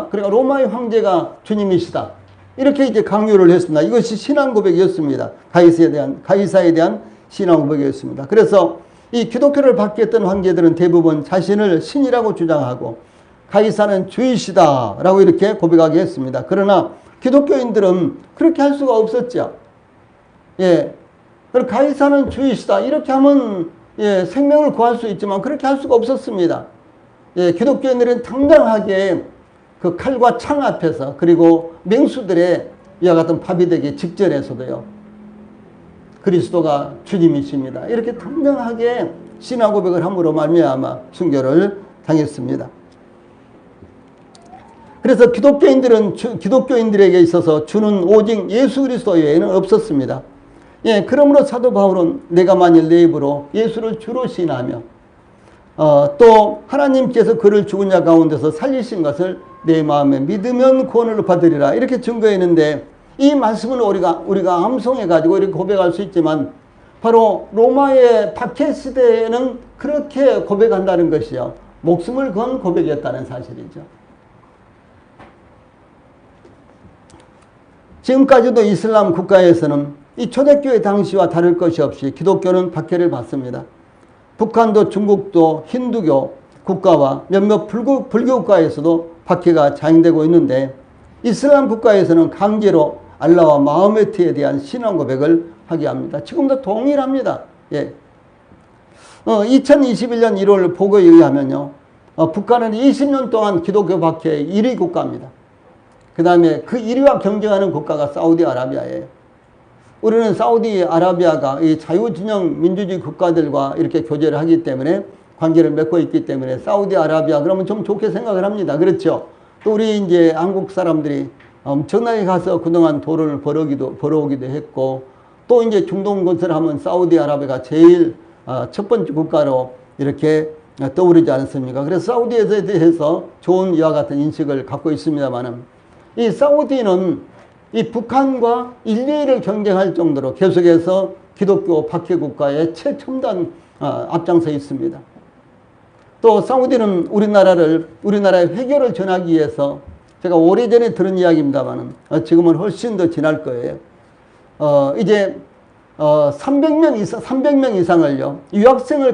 그러니까 로마의 황제가 주님이시다, 이렇게 이제 강요를 했습니다. 이것이 신앙 고백이었습니다. 가이사에 대한 신앙 고백이었습니다. 그래서 이 기독교를 박해했던 황제들은 대부분 자신을 신이라고 주장하고 가이사는 주이시다라고 이렇게 고백하게 했습니다. 그러나 기독교인들은 그렇게 할 수가 없었죠. 예, 그럼 가이사는 주이시다 이렇게 하면 생명을 구할 수 있지만 그렇게 할 수가 없었습니다. 예, 기독교인들은 당당하게 그 칼과 창 앞에서, 그리고 맹수들의 이와 같은 밥이 되기 직전에서도요, 그리스도가 주님이십니다, 이렇게 당당하게 신앙 고백을 함으로 말미암아 순교를 당했습니다. 그래서 기독교인들에게 있어서 주는 오직 예수 그리스도 외에는 없었습니다. 예, 그러므로 사도 바울은 내가 만일 내 입으로 예수를 주로 시인하며 또 하나님께서 그를 죽은 자 가운데서 살리신 것을 내 마음에 믿으면 구원을 받으리라, 이렇게 증거했는데, 이 말씀은 우리가 암송해 가지고 이렇게 고백할 수 있지만 바로 로마의 박해 시대에는 그렇게 고백한다는 것이요, 목숨을 건 고백이었다는 사실이죠. 지금까지도 이슬람 국가에서는 이 초대교회 당시와 다를 것이 없이 기독교는 박해를 받습니다. 북한도 중국도 힌두교 국가와 몇몇 불교 국가에서도 박해가 자행되고 있는데, 이슬람 국가에서는 강제로 알라와 마호메트에 대한 신앙 고백을 하게 합니다. 지금도 동일합니다. 예. 2021년 1월 보고에 의하면요, 북한은 20년 동안 기독교 박해의 1위 국가입니다. 그 다음에 그 1위와 경쟁하는 국가가 사우디아라비아예요. 우리는 사우디아라비아가 이 자유진영 민주주의 국가들과 이렇게 교제를 하기 때문에, 관계를 맺고 있기 때문에 사우디아라비아 그러면 좀 좋게 생각을 합니다. 그렇죠? 또 우리 이제 한국 사람들이 엄청나게 가서 그동안 돈을 벌어오기도 했고, 또 이제 중동 건설을 하면 사우디아라비아가 제일 첫 번째 국가로 이렇게 떠오르지 않습니까? 그래서 사우디에 대해서 좋은 이와 같은 인식을 갖고 있습니다만은, 이 사우디는 이 북한과 1, 2위를 경쟁할 정도로 계속해서 기독교 박해 국가의 최첨단 앞장서 있습니다. 또 사우디는 우리나라의 회교를 전하기 위해서, 제가 오래전에 들은 이야기입니다만은 지금은 훨씬 더 지날 거예요. 이제 300명 이상을요, 유학생을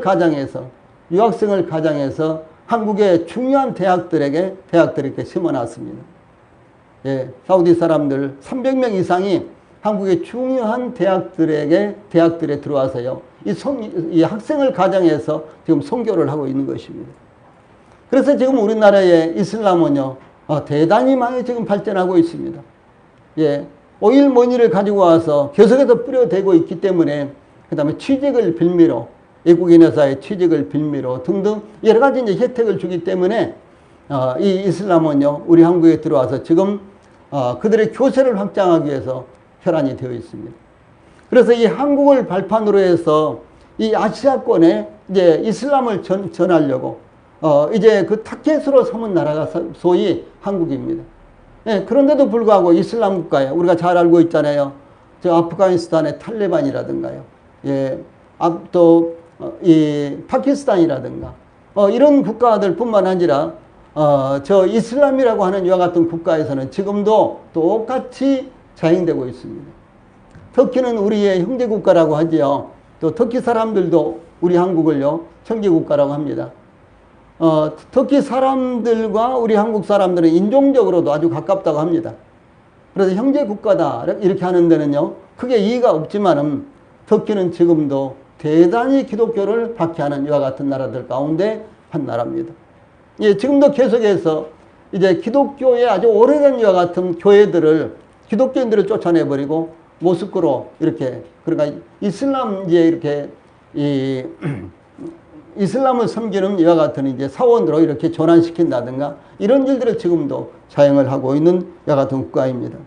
가장해서 한국의 중요한 대학들에 이렇게 심어놨습니다. 예, 사우디 사람들 300명 이상이 한국의 중요한 대학들에 들어와서요, 이 학생을 가장해서 지금 선교를 하고 있는 것입니다. 그래서 지금 우리나라의 이슬람은요, 대단히 많이 지금 발전하고 있습니다. 예, 오일머니를 가지고 와서 계속해서 뿌려대고 있기 때문에, 그 다음에 취직을 빌미로, 외국인 회사의 취직을 빌미로 등등 여러 가지 이제 혜택을 주기 때문에, 이 이슬람은요, 우리 한국에 들어와서 지금 그들의 교세를 확장하기 위해서 혈안이 되어 있습니다. 그래서 이 한국을 발판으로 해서 이 아시아권에 이제 이슬람을 전하려고 이제 그 타켓으로 삼은 나라가 소위 한국입니다. 예, 그런데도 불구하고 이슬람 국가에 우리가 잘 알고 있잖아요. 저 아프가니스탄의 탈레반이라든가요. 예, 또 이 파키스탄이라든가 이런 국가들뿐만 아니라 저 이슬람이라고 하는 이와 같은 국가에서는 지금도 똑같이 자행되고 있습니다. 터키는 우리의 형제국가라고 하지요. 또 터키 사람들도 우리 한국을요, 형제국가라고 합니다. 터키 사람들과 우리 한국 사람들은 인종적으로도 아주 가깝다고 합니다. 그래서 형제국가다 이렇게 하는 데는요, 크게 이의가 없지만은 터키는 지금도 대단히 기독교를 박해하는 이와 같은 나라들 가운데 한 나라입니다. 예, 지금도 계속해서 이제 기독교의 아주 오래된 이와 같은 교회들을, 기독교인들을 쫓아내버리고 모스크로 이렇게, 그러니까 이슬람에 이렇게 이슬람을 섬기는 이와 같은 이제 사원으로 이렇게 전환시킨다든가 이런 일들을 지금도 사용을 하고 있는 이와 같은 국가입니다.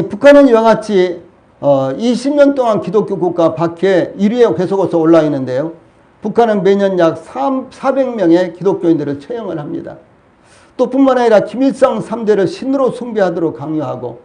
북한은 이와 같이 20년 동안 기독교 국가 박해 1위에 계속해서 올라 있는데요. 북한은 매년 약 400명의 기독교인들을 처형을 합니다. 또 뿐만 아니라 김일성 3대를 신으로 숭배하도록 강요하고,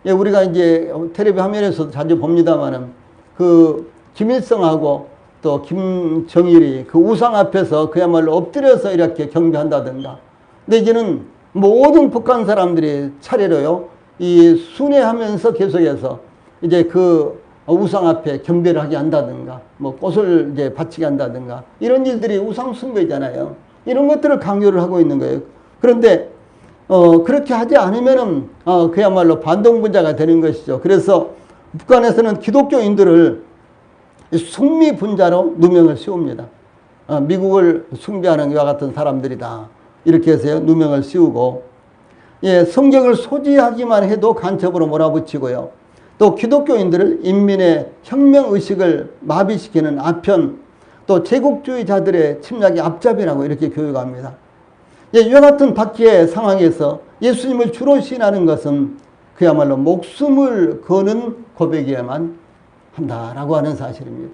우리가 이제 텔레비 화면에서도 자주 봅니다만은 그 김일성하고 또 김정일이 그 우상 앞에서 그야말로 엎드려서 이렇게 경배한다든가. 근데 이제는 모든 북한 사람들이 차례로요, 이 순회하면서 계속해서 이제 그 우상 앞에 경배를 하게 한다든가, 뭐 꽃을 이제 바치게 한다든가, 이런 일들이 우상 숭배잖아요. 이런 것들을 강요를 하고 있는 거예요. 그런데 그렇게 하지 않으면은 그야말로 반동분자가 되는 것이죠. 그래서 북한에서는 기독교인들을 숭미분자로 누명을 씌웁니다. 미국을 숭배하는 이와 같은 사람들이다, 이렇게 해서 누명을 씌우고, 성경을 소지하기만 해도 간첩으로 몰아붙이고요. 또 기독교인들을 인민의 혁명의식을 마비시키는 아편, 또 제국주의자들의 침략의 앞잡이라고 이렇게 교육합니다. 이와 같은 박해의 상황에서 예수님을 주로 신하는 것은 그야말로 목숨을 거는 고백이야만 한다라고 하는 사실입니다.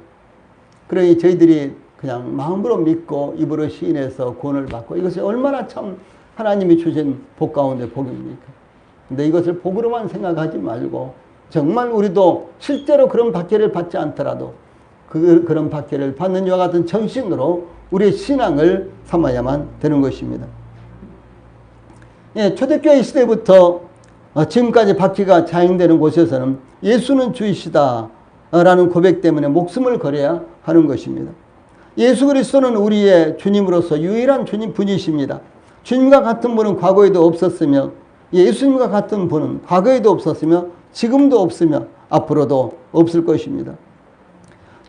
그러니 저희들이 그냥 마음으로 믿고 입으로 시인해서 구원을 받고, 이것이 얼마나 참 하나님이 주신 복 가운데 복입니까? 근데 이것을 복으로만 생각하지 말고 정말 우리도 실제로 그런 박해를 받지 않더라도 그런 박해를 받는 이와 같은 정신으로 우리의 신앙을 삼아야만 되는 것입니다. 초대교회 시대부터 지금까지 박해가 자행되는 곳에서는 예수는 주이시다 라는 고백 때문에 목숨을 걸어야 하는 것입니다. 예수 그리스도는 우리의 주님으로서 유일한 주님 분이십니다. 주님과 같은 분은 과거에도 없었으며, 예수님과 같은 분은 과거에도 없었으며 지금도 없으며 앞으로도 없을 것입니다.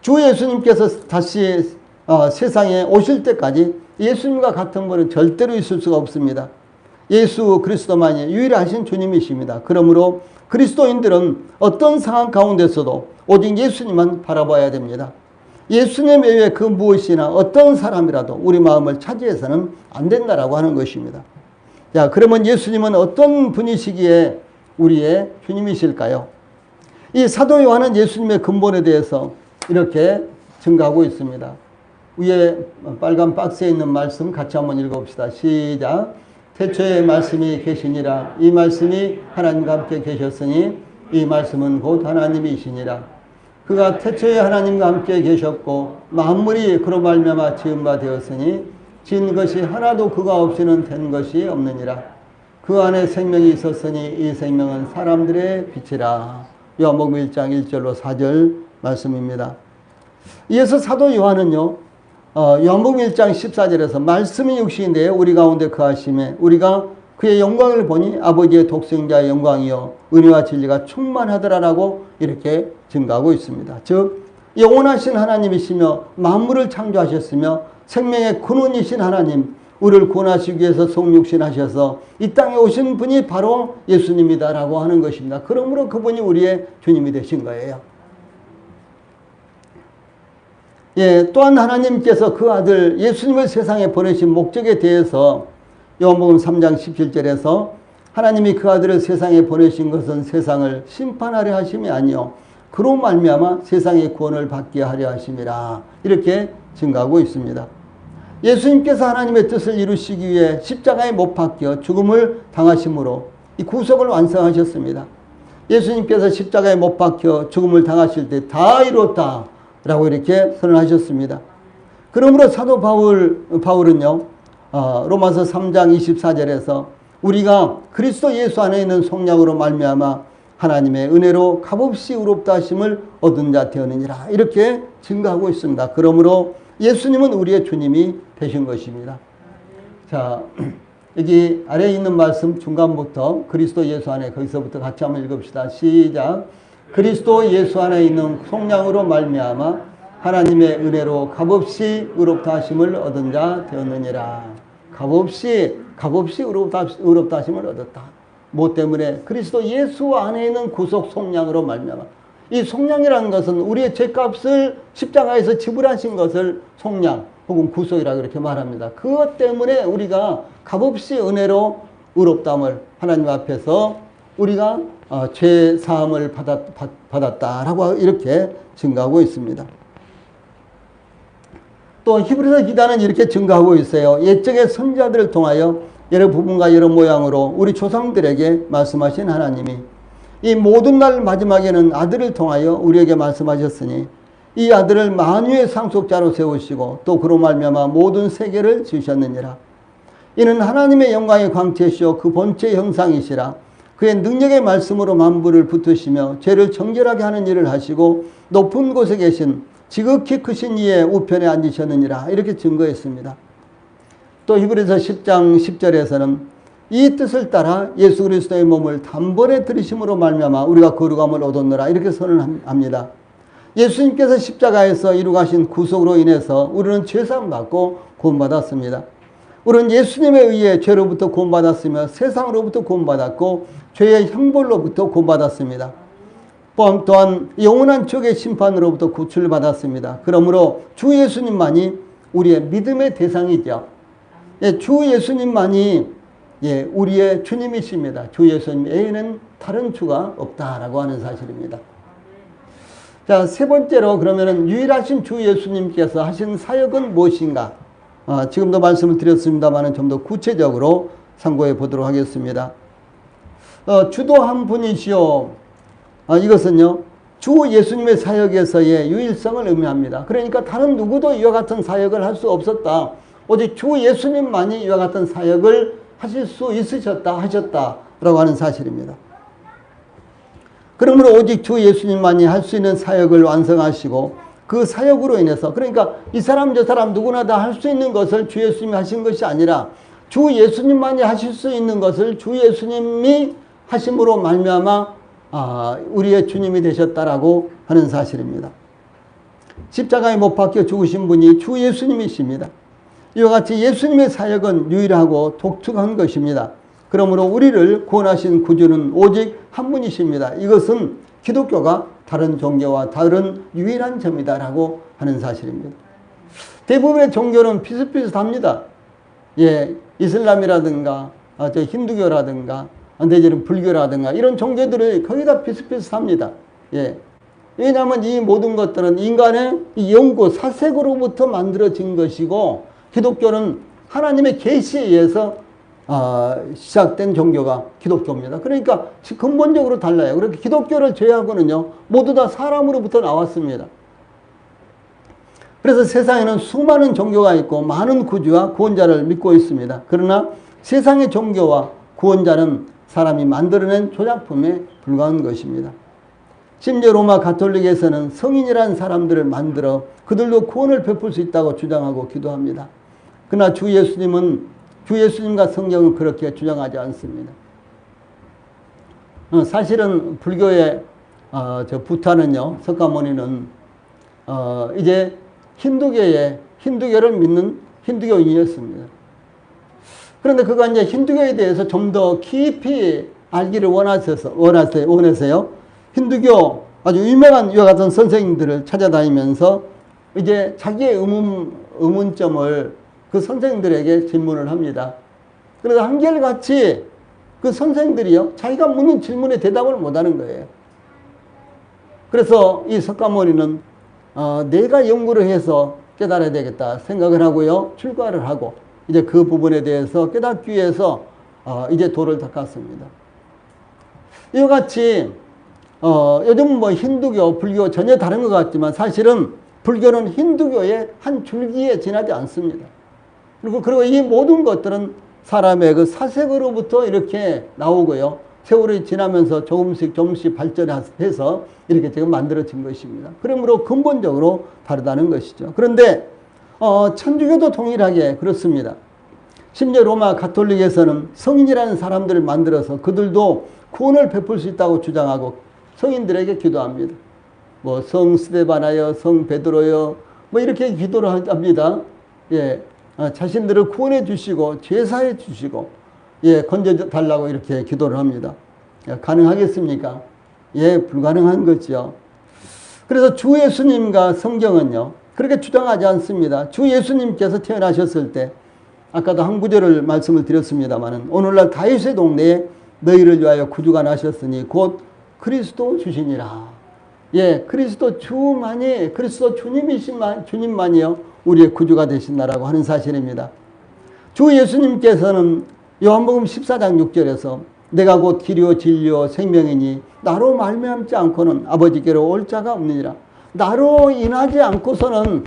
주 예수님께서 다시 세상에 오실 때까지 예수님과 같은 분은 절대로 있을 수가 없습니다. 예수 그리스도만이 유일하신 주님이십니다. 그러므로 그리스도인들은 어떤 상황 가운데서도 오직 예수님만 바라봐야 됩니다. 예수님 외에 그 무엇이나 어떤 사람이라도 우리 마음을 차지해서는 안 된다라고 하는 것입니다. 자, 그러면 예수님은 어떤 분이시기에 우리의 주님이실까요? 이 사도 요한은 예수님의 근본에 대해서 이렇게 증가하고 있습니다. 위에 빨간 박스에 있는 말씀 같이 한번 읽어봅시다. 시작. 태초에 말씀이 계시니라. 이 말씀이 하나님과 함께 계셨으니 이 말씀은 곧 하나님이시니라. 그가 태초에 하나님과 함께 계셨고 만물이 그로 말미암아 지은 바 되었으니 지은 것이 하나도 그가 없이는 된 것이 없느니라. 그 안에 생명이 있었으니 이 생명은 사람들의 빛이라. 요한복음 1장 1절로 4절 말씀입니다. 이어서 사도 요한은요, 요한복음 1장 14절에서 말씀이 육신이 되어 우리 가운데 거하심에 우리가 그의 영광을 보니 아버지의 독생자의 영광이요 은혜와 진리가 충만하더라라고 이렇게 증가하고 있습니다. 즉 영원하신 하나님이시며 만물을 창조하셨으며 생명의 근원이신 하나님, 우리를 구원하시기 위해서 성육신하셔서 이 땅에 오신 분이 바로 예수님이다라고 하는 것입니다. 그러므로 그분이 우리의 주님이 되신 거예요. 또한 하나님께서 그 아들 예수님을 세상에 보내신 목적에 대해서 요한복음 3장 17절에서 하나님이 그 아들을 세상에 보내신 것은 세상을 심판하려 하심이 아니요 그로 말미암아 세상의 구원을 받게 하려 하심이라, 이렇게 증가하고 있습니다. 예수님께서 하나님의 뜻을 이루시기 위해 십자가에 못 박혀 죽음을 당하심으로 이 구속을 완성하셨습니다. 예수님께서 십자가에 못 박혀 죽음을 당하실 때 다 이뤘다 라고 이렇게 선언하셨습니다. 그러므로 사도 바울은요, 로마서 3장 24절에서 우리가 그리스도 예수 안에 있는 속량으로 말미암아 하나님의 은혜로 값없이 의롭다 하심을 얻은 자 되었느니라, 이렇게 증거하고 있습니다. 그러므로 예수님은 우리의 주님이 되신 것입니다. 자, 여기 아래에 있는 말씀 중간부터 그리스도 예수 안에, 거기서부터 같이 한번 읽읍시다. 시작. 그리스도 예수 안에 있는 속량으로 말미암아 하나님의 은혜로 값없이 의롭다 하심을 얻은 자 되었느니라. 값없이 의롭다 하심을 얻었다. 뭐 때문에? 그리스도 예수 안에 있는 구속 속량으로 말미암아. 이 속량이라는 것은 우리의 죄값을 십자가에서 지불하신 것을 속량 혹은 구속이라고 이렇게 말합니다. 그것 때문에 우리가 값없이 은혜로 의롭다함을 하나님 앞에서 우리가 죄 사함을 받았다라고 이렇게 증거하고 있습니다. 또 히브리서 기자는 이렇게 증거하고 있어요. 옛적의 선지자들을 통하여 여러 부분과 여러 모양으로 우리 조상들에게 말씀하신 하나님이 이 모든 날 마지막에는 아들을 통하여 우리에게 말씀하셨으니 이 아들을 만유의 상속자로 세우시고 또 그로 말미암아 모든 세계를 지으셨느니라. 이는 하나님의 영광의 광채시오 그 본체의 형상이시라. 그의 능력의 말씀으로 만물을 붙으시며 죄를 정결하게 하는 일을 하시고 높은 곳에 계신 지극히 크신 이의 우편에 앉으셨느니라. 이렇게 증거했습니다. 또 히브리서 10장 10절에서는 이 뜻을 따라 예수 그리스도의 몸을 단번에 들이심으로 말미암아 우리가 거룩함을 얻었노라. 이렇게 선언합니다. 예수님께서 십자가에서 이루가신 구속으로 인해서 우리는 죄사함 받고 구원받았습니다. 우리는 예수님에 의해 죄로부터 구원받았으며 세상으로부터 구원받았고 죄의 형벌로부터 구원받았습니다. 또한 영원한 적의 심판으로부터 구출받았습니다. 그러므로 주 예수님만이 우리의 믿음의 대상이죠. 주 예수님만이 우리의 주님이십니다. 주 예수님 외에는 다른 주가 없다라고 하는 사실입니다. 자, 세 번째로 그러면은 유일하신 주 예수님께서 하신 사역은 무엇인가? 지금도 말씀을 드렸습니다만 좀 더 구체적으로 참고해 보도록 하겠습니다. 주도 한 분이시오. 이것은요, 주 예수님의 사역에서의 유일성을 의미합니다. 그러니까 다른 누구도 이와 같은 사역을 할 수 없었다. 오직 주 예수님만이 이와 같은 사역을 하실 수 하셨다라고 하는 사실입니다. 그러므로 오직 주 예수님만이 할 수 있는 사역을 완성하시고 그 사역으로 인해서 그러니까 이 사람 저 사람 누구나 다 할 수 있는 것을 주 예수님이 하신 것이 아니라 주 예수님만이 하실 수 있는 것을 주 예수님이 하심으로 말미암아 우리의 주님이 되셨다라고 하는 사실입니다. 십자가에 못 박혀 죽으신 분이 주 예수님이십니다. 이와 같이 예수님의 사역은 유일하고 독특한 것입니다. 그러므로 우리를 구원하신 구주는 오직 한 분이십니다. 이것은 기독교가 다른 종교와 다른 유일한 점이다라고 하는 사실입니다. 대부분의 종교는 비슷비슷합니다. 이슬람이라든가 힌두교라든가 내지는 불교라든가 이런 종교들이 거의 다 비슷비슷합니다. 왜냐하면 이 모든 것들은 인간의 이 영구 사색으로부터 만들어진 것이고 기독교는 하나님의 계시에 의해서 시작된 종교가 기독교입니다. 그러니까 근본적으로 달라요. 그렇게 기독교를 제외하고는요 모두 다 사람으로부터 나왔습니다. 그래서 세상에는 수많은 종교가 있고 많은 구주와 구원자를 믿고 있습니다. 그러나 세상의 종교와 구원자는 사람이 만들어낸 조작품에 불과한 것입니다. 심지어 로마 가톨릭에서는 성인이라는 사람들을 만들어 그들도 구원을 베풀 수 있다고 주장하고 기도합니다. 그러나 주 예수님과 성경은 그렇게 주장하지 않습니다. 사실은 불교의 부타는요, 석가모니는 이제 힌두교를 믿는 힌두교인이었습니다. 그런데 그가 이제 힌두교에 대해서 좀 더 깊이 알기를 원해서요. 힌두교 아주 유명한 이와 같은 선생님들을 찾아다니면서 이제 자기의 의문점을 그 선생들에게 질문을 합니다. 그래서 한결같이 그 선생들이요, 자기가 묻는 질문에 대답을 못하는 거예요. 그래서 이 석가모니는 내가 연구를 해서 깨달아야 되겠다 생각을 하고요, 출가를 하고 이제 그 부분에 대해서 깨닫기 위해서 이제 도를 닦았습니다. 이와 같이 요즘 힌두교, 불교 전혀 다른 것 같지만 사실은 불교는 힌두교의 한 줄기에 지나지 않습니다. 그리고 이 모든 것들은 사람의 그 사색으로부터 이렇게 나오고요. 세월이 지나면서 조금씩 발전해서 이렇게 지금 만들어진 것입니다. 그러므로 근본적으로 다르다는 것이죠. 그런데 천주교도 동일하게 그렇습니다. 심지어 로마 가톨릭에서는 성인이라는 사람들을 만들어서 그들도 구원을 베풀 수 있다고 주장하고 성인들에게 기도합니다. 성 스데반하여, 성 베드로여, 이렇게 기도를 합니다. 자신들을 구원해 주시고 죄사해 주시고 건져 달라고 이렇게 기도를 합니다. 가능하겠습니까? 불가능한 거죠. 그래서 주 예수님과 성경은요, 그렇게 주장하지 않습니다. 주 예수님께서 태어나셨을 때, 아까도 한 구절을 말씀을 드렸습니다만, 오늘날 다윗의 동네에 너희를 위하여 구주가 나셨으니 곧 그리스도 주시니라. 예, 그리스도 주만이, 그리스도 주님만이요, 우리의 구주가 되신다라고 하는 사실입니다. 주 예수님께서는 요한복음 14장 6절에서 내가 곧 길이요 진리요 생명이니 나로 말미암지 않고는 아버지께로 올 자가 없느니라. 나로 인하지 않고서는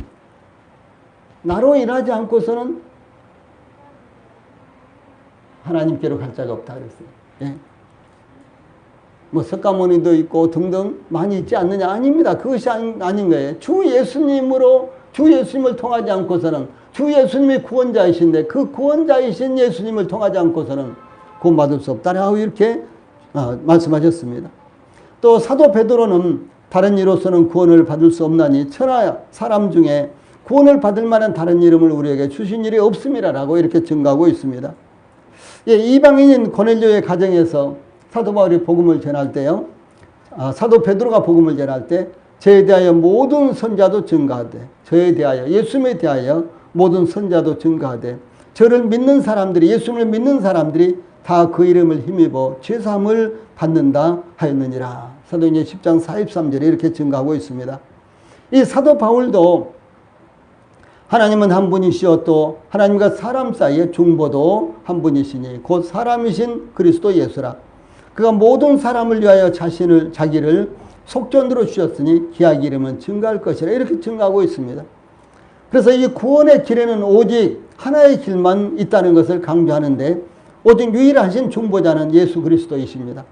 하나님께로 갈 자가 없다 그랬어요. 예. 뭐 석가모니도 있고 등등 많이 있지 않느냐? 아닙니다. 그것이 아닌 거예요. 주 예수님을 통하지 않고서는, 주 예수님이 구원자이신데 그 구원자이신 예수님을 통하지 않고서는 구원받을 수 없다라고 이렇게 말씀하셨습니다. 또 사도 베드로는 다른 이로서는 구원을 받을 수 없나니 천하 사람 중에 구원을 받을 만한 다른 이름을 우리에게 주신 일이 없음이라고 이렇게 증거하고 있습니다. 예, 이방인인 고넬료의 가정에서 사도 바울이 복음을 전할 때요, 사도 베드로가 복음을 전할 때 저에 대하여 모든 선자도 증거하되, 저에 대하여, 예수님에 대하여 모든 선자도 증거하되 저를 믿는 사람들이, 예수님을 믿는 사람들이 다 그 이름을 힘입어 죄사함을 받는다 하였느니라. 사도행전 10장 43절에 이렇게 증거하고 있습니다. 이 사도 바울도 하나님은 한 분이시요 또 하나님과 사람 사이의 중보도 한 분이시니 곧 사람이신 그리스도 예수라. 그가 모든 사람을 위하여 자기를 속전으로 주셨으니 기약 이름은 증거할 것이라. 이렇게 증거하고 있습니다. 그래서 이 구원의 길에는 오직 하나의 길만 있다는 것을 강조하는데, 오직 유일하신 중보자는 예수 그리스도이십니다.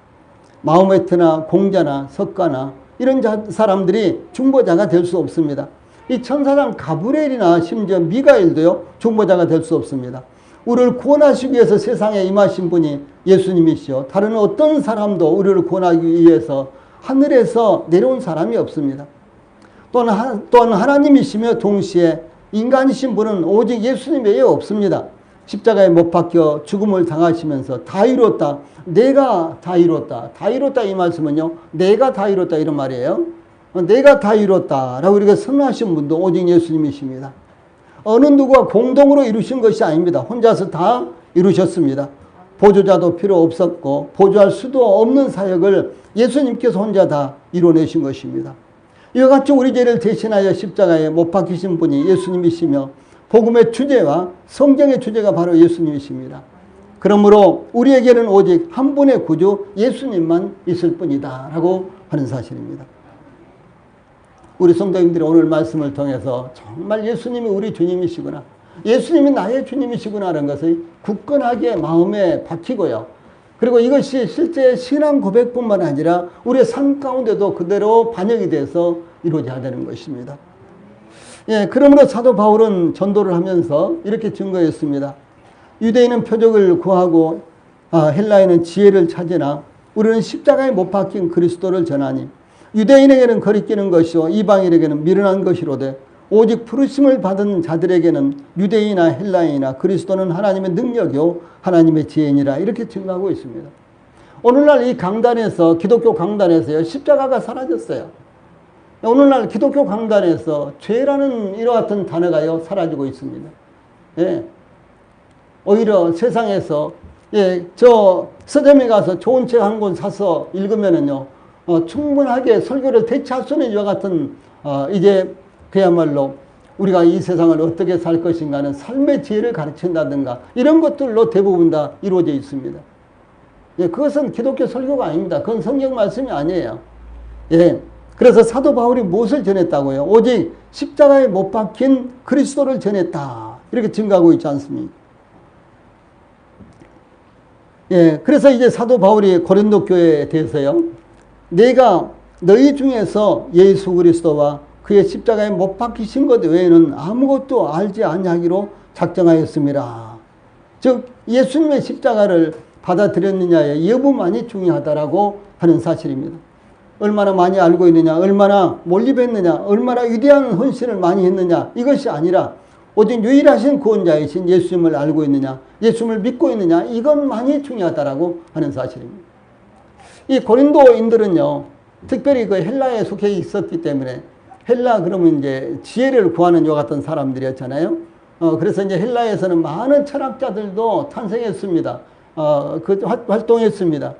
마호메트나 공자나 석가나 이런 사람들이 중보자가 될 수 없습니다. 이 천사장 가브리엘이나 심지어 미가엘도요, 중보자가 될 수 없습니다. 우리를 구원하시기 위해서 세상에 임하신 분이 예수님이시요, 다른 어떤 사람도 우리를 구원하기 위해서 하늘에서 내려온 사람이 없습니다. 또한 하나님이시며 동시에 인간이신 분은 오직 예수님 외에 없습니다. 십자가에 못 박혀 죽음을 당하시면서 다 이뤘다, 내가 다 이뤘다. 다 이뤘다 이 말씀은요, 내가 다 이뤘다 이런 말이에요. 내가 다 이뤘다 라고 이렇게 선언하신 분도 오직 예수님이십니다. 어느 누구가 공동으로 이루신 것이 아닙니다. 혼자서 다 이루셨습니다. 보조자도 필요 없었고 보조할 수도 없는 사역을 예수님께서 혼자 다 이뤄내신 것입니다. 이와 같이 우리 죄를 대신하여 십자가에 못 박히신 분이 예수님이시며 복음의 주제와 성경의 주제가 바로 예수님이십니다. 그러므로 우리에게는 오직 한 분의 구주 예수님만 있을 뿐이다 라고 하는 사실입니다. 우리 성도님들이 오늘 말씀을 통해서 정말 예수님이 우리 주님이시구나, 예수님이 나의 주님이시구나 하는 것을 굳건하게 마음에 박히고요. 그리고 이것이 실제 신앙 고백뿐만 아니라 우리의 삶 가운데도 그대로 반영이 돼서 이루어져야 되는 것입니다. 예, 그러므로 사도 바울은 전도를 하면서 이렇게 증거했습니다. 유대인은 표적을 구하고 헬라인은 지혜를 찾으나 우리는 십자가에 못 박힌 그리스도를 전하니 유대인에게는 거리끼는 것이요 이방인에게는 미련한 것이로되 오직 부르심을 받은 자들에게는 유대인이나 헬라인이나 그리스도는 하나님의 능력이요 하나님의 지혜니라. 이렇게 증거하고 있습니다. 오늘날 이 강단에서, 기독교 강단에서요, 십자가가 사라졌어요. 오늘날 기독교 강단에서 죄라는 이와 같은 단어가요 사라지고 있습니다. 예. 오히려 세상에서, 예, 저 서점에 가서 좋은 책 한 권 사서 읽으면은요, 충분하게 설교를 대체할 수 있는 이와 같은 이제 그야말로 우리가 이 세상을 어떻게 살 것인가는 삶의 지혜를 가르친다든가 이런 것들로 대부분 다 이루어져 있습니다. 예, 그것은 기독교 설교가 아닙니다. 그건 성경 말씀이 아니에요. 예, 그래서 사도 바울이 무엇을 전했다고요? 오직 십자가에 못 박힌 그리스도를 전했다. 이렇게 증거하고 있지 않습니까? 예, 그래서 이제 사도 바울이 고린도 교회에 대해서요, 내가 너희 중에서 예수 그리스도와 그의 십자가에 못 박히신 것 외에는 아무것도 알지 아니하기로 작정하였습니다. 즉 예수님의 십자가를 받아들였느냐의 여부만이 중요하다라고 하는 사실입니다. 얼마나 많이 알고 있느냐, 얼마나 몰입했느냐, 얼마나 위대한 헌신을 많이 했느냐, 이것이 아니라 오직 유일하신 구원자이신 예수님을 알고 있느냐, 예수님을 믿고 있느냐, 이것만이 중요하다라고 하는 사실입니다. 이 고린도인들은요, 특별히 그 헬라에 속해 있었기 때문에 헬라 그러면 이제 지혜를 구하는 요 같은 사람들이었잖아요. 그래서 이제 헬라에서는 많은 철학자들도 탄생했습니다. 활동했습니다.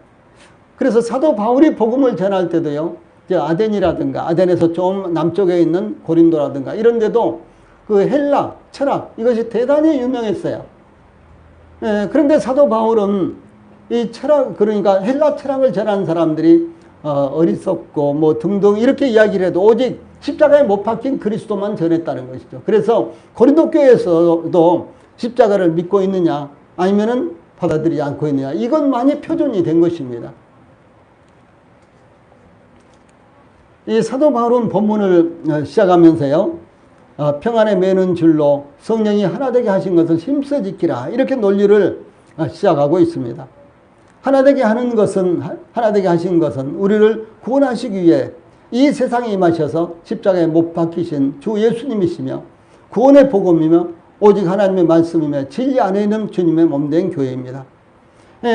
그래서 사도 바울이 복음을 전할 때도요, 이제 아덴이라든가 아덴에서 좀 남쪽에 있는 고린도라든가 이런 데도 그 헬라 철학 이것이 대단히 유명했어요. 그런데 사도 바울은 이 철학, 그러니까 헬라 철학을 전한 사람들이 어리석고 뭐 등등 이렇게 이야기를 해도 오직 십자가에 못 박힌 그리스도만 전했다는 것이죠. 그래서 고린도 교회에서도 십자가를 믿고 있느냐 아니면은 받아들이지 않고 있느냐, 이것만이 표준이 된 것입니다. 이 사도 바울은 본문을 시작하면서요, 평안에 매는 줄로 성령이 하나 되게 하신 것을 힘써 지키라, 이렇게 논리를 시작하고 있습니다. 하나 되게 하신 것은 우리를 구원하시기 위해 이 세상에 임하셔서 십자가에 못 박히신 주 예수님이시며 구원의 복음이며 오직 하나님의 말씀이며 진리 안에 있는 주님의 몸된 교회입니다.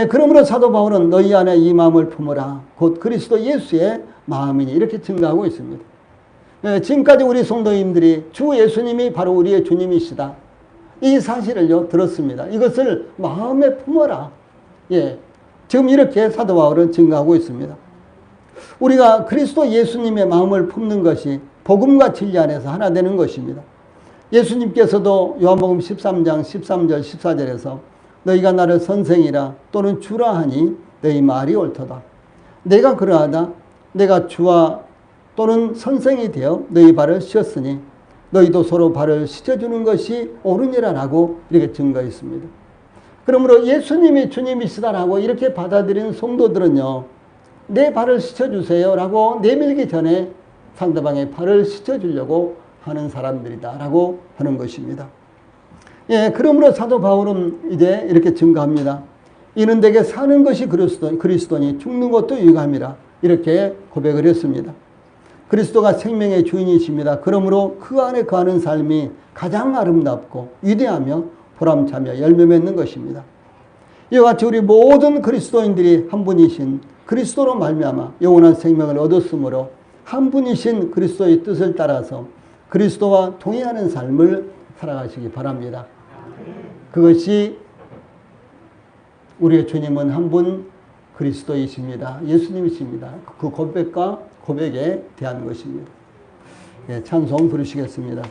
그러므로 사도 바울은 너희 안에 이 마음을 품어라, 곧 그리스도 예수의 마음이니, 이렇게 증거하고 있습니다. 지금까지 우리 성도님들이 주 예수님이 바로 우리의 주님이시다, 이 사실을요 들었습니다. 이것을 마음에 품어라. 지금 이렇게 사도 바울은 증거하고 있습니다. 우리가 그리스도 예수님의 마음을 품는 것이 복음과 진리 안에서 하나 되는 것입니다. 예수님께서도 요한복음 13장 13절 14절에서 너희가 나를 선생이라 또는 주라 하니 너희 말이 옳도다. 내가 그러하다. 내가 주와 또는 선생이 되어 너희 발을 씻었으니 너희도 서로 발을 씻어주는 것이 옳으니라라고 이렇게 증거했습니다. 그러므로 예수님이 주님이시다라고 이렇게 받아들이는 성도들은요, 내 발을 씻어주세요 라고 내밀기 전에 상대방의 발을 씻어주려고 하는 사람들이다 라고 하는 것입니다. 그러므로 사도 바울은 이제 이렇게 증거합니다. 이는 내게 사는 것이 그리스도니 죽는 것도 유익함이라, 이렇게 고백을 했습니다. 그리스도가 생명의 주인이십니다. 그러므로 그 안에 거하는 삶이 가장 아름답고 위대하며 보람차며 열매 맺는 것입니다. 이와 같이 우리 모든 그리스도인들이 한 분이신 그리스도로 말미암아 영원한 생명을 얻었으므로 한 분이신 그리스도의 뜻을 따라서 그리스도와 동의하는 삶을 살아가시기 바랍니다. 그것이 우리의 주님은 한 분 그리스도이십니다. 예수님이십니다. 그 고백과 고백에 대한 것입니다. 찬송 부르시겠습니다.